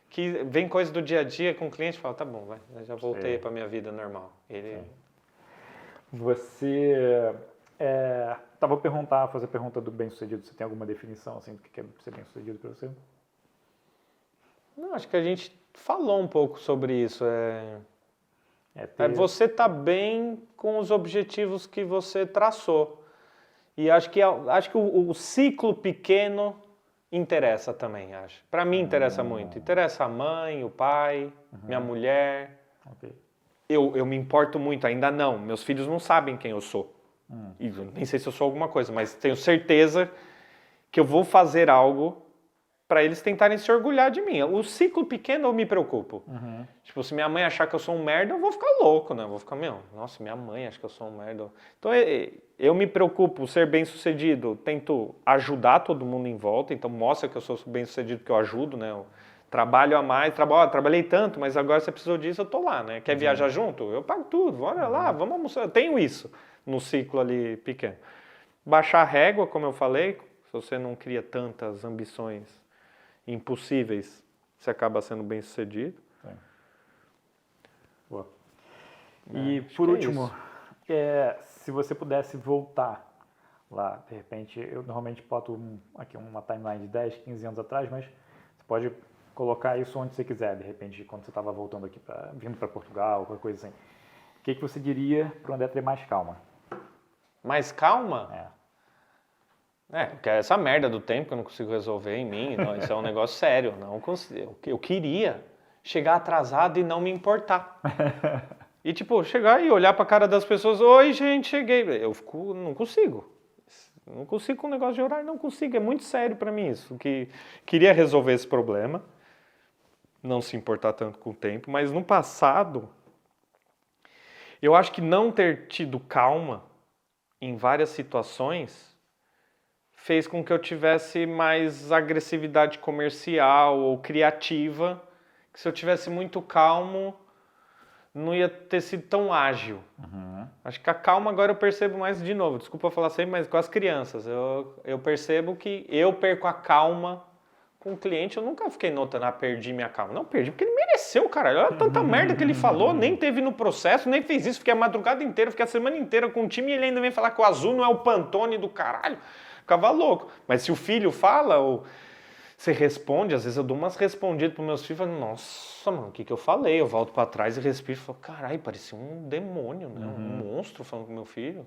Que vem coisa do dia a dia com o cliente e fala, tá bom, vai, eu já voltei para minha vida normal. Você... vou fazer a pergunta do bem-sucedido. Você tem alguma definição assim, do que é ser bem-sucedido para você? Não, acho que a gente falou um pouco sobre isso. Você estar bem com os objetivos que você traçou. E acho que o ciclo pequeno interessa também, acho. Para mim interessa muito. Interessa a mãe, o pai, minha mulher. Okay. Eu me importo muito, ainda não. Meus filhos não sabem quem eu sou. E nem sei se eu sou alguma coisa, mas tenho certeza que eu vou fazer algo para eles tentarem se orgulhar de mim. O ciclo pequeno eu me preocupo. Tipo, se minha mãe achar que eu sou um merda, eu vou ficar louco, né? Eu vou ficar, nossa, minha mãe acha que eu sou um merda. Então, eu me preocupo, ser bem-sucedido, tento ajudar todo mundo em volta, então mostra que eu sou bem-sucedido porque eu ajudo, né? Eu trabalho a mais, trabalhei tanto, mas agora você precisou disso, eu tô lá, né? Quer viajar junto? Eu pago tudo, olha lá, vamos almoçar. Eu tenho isso no ciclo ali pequeno. Baixar a régua, como eu falei, se você não cria tantas ambições impossíveis, você acaba sendo bem sucedido. Boa. E por último, se você pudesse voltar lá, de repente, eu normalmente boto aqui uma timeline de 10, 15 anos atrás, mas você pode colocar isso onde você quiser, de repente, quando você estava voltando aqui, vindo para Portugal, qualquer coisa assim. O que você diria para o André ter mais calma? Mais calma? Porque é essa merda do tempo que eu não consigo resolver em mim, não, isso é um negócio sério. Não consigo. Eu queria chegar atrasado e não me importar. E tipo, chegar e olhar pra cara das pessoas, oi gente, cheguei. Não consigo. Não consigo com o negócio de horário, não consigo. É muito sério pra mim isso. Queria resolver esse problema, não se importar tanto com o tempo, mas no passado, eu acho que não ter tido calma em várias situações fez com que eu tivesse mais agressividade comercial ou criativa, que se eu tivesse muito calmo, não ia ter sido tão ágil. Acho que a calma agora eu percebo mais de novo, desculpa falar sempre, mas com as crianças. Eu percebo que eu perco a calma com o cliente, eu nunca fiquei notando, perdi minha calma. Não, perdi porque ele mereceu, caralho. Olha tanta merda que ele falou, nem teve no processo, nem fez isso, fiquei a madrugada inteira, fiquei a semana inteira com o time e ele ainda vem falar que o azul não é o Pantone do caralho. Ficava louco. Mas se o filho fala ou você responde, às vezes eu dou umas respondidas pros meus filhos, falo, nossa, mano, o que eu falei? Eu volto pra trás e respiro e falo, caralho, parecia um demônio, né? Um monstro falando com meu filho.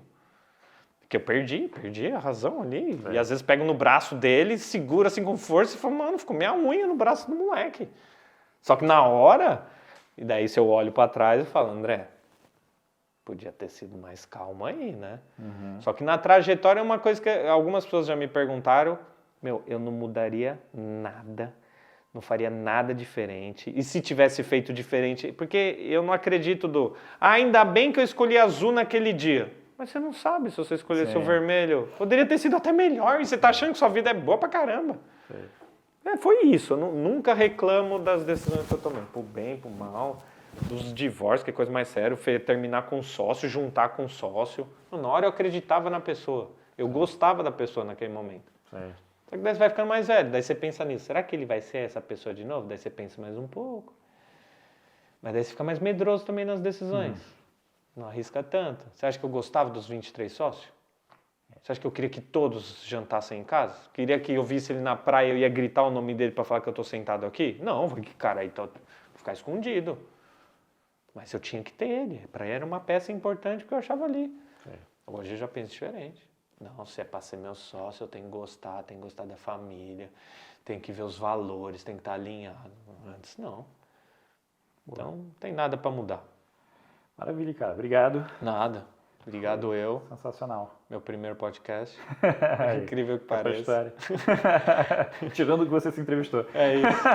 Porque eu perdi a razão ali. E às vezes pego no braço dele, segura assim com força e falo, mano, ficou minha unha no braço do moleque. Só que na hora, e daí se eu olho pra trás eu falo, André, podia ter sido mais calmo aí, né? Só que na trajetória é uma coisa que algumas pessoas já me perguntaram, eu não mudaria nada, não faria nada diferente. E se tivesse feito diferente, porque eu não acredito ainda bem que eu escolhi azul naquele dia. Mas você não sabe se você escolhesse o vermelho. Poderia ter sido até melhor e você tá achando que sua vida é boa pra caramba. Foi isso, eu nunca reclamo das decisões que eu tomei, pro bem, pro mal. Dos divórcios, que é coisa mais séria, terminar com sócio, juntar com sócio. Na hora eu acreditava na pessoa. Eu gostava da pessoa naquele momento. Só que daí você vai ficando mais velho, daí você pensa nisso. Será que ele vai ser essa pessoa de novo? Daí você pensa mais um pouco. Mas daí você fica mais medroso também nas decisões. Não arrisca tanto. Você acha que eu gostava dos 23 sócios? Você acha que eu queria que todos jantassem em casa? Queria que eu visse ele na praia e eu ia gritar o nome dele para falar que eu tô sentado aqui? Não, cara, então vou ficar escondido. Mas eu tinha que ter ele. Para ele era uma peça importante que eu achava ali. Hoje eu já penso diferente. Não, se é para ser meu sócio, eu tenho que gostar da família, tenho que ver os valores, tem que estar alinhado. Antes não. Então, não tem nada para mudar. Maravilha, cara. Obrigado. Nada. Obrigado eu. Sensacional. Meu primeiro podcast. Incrível que pareça. História. Tirando que você se entrevistou. É isso.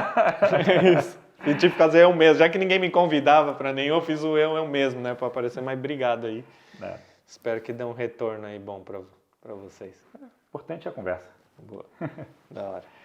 É isso. E tive que fazer eu mesmo. Já que ninguém me convidava para nenhum, eu fiz o eu mesmo, né? Para aparecer, mas obrigado aí. Espero que dê um retorno aí bom para vocês. Importante é a conversa. Boa. Da hora.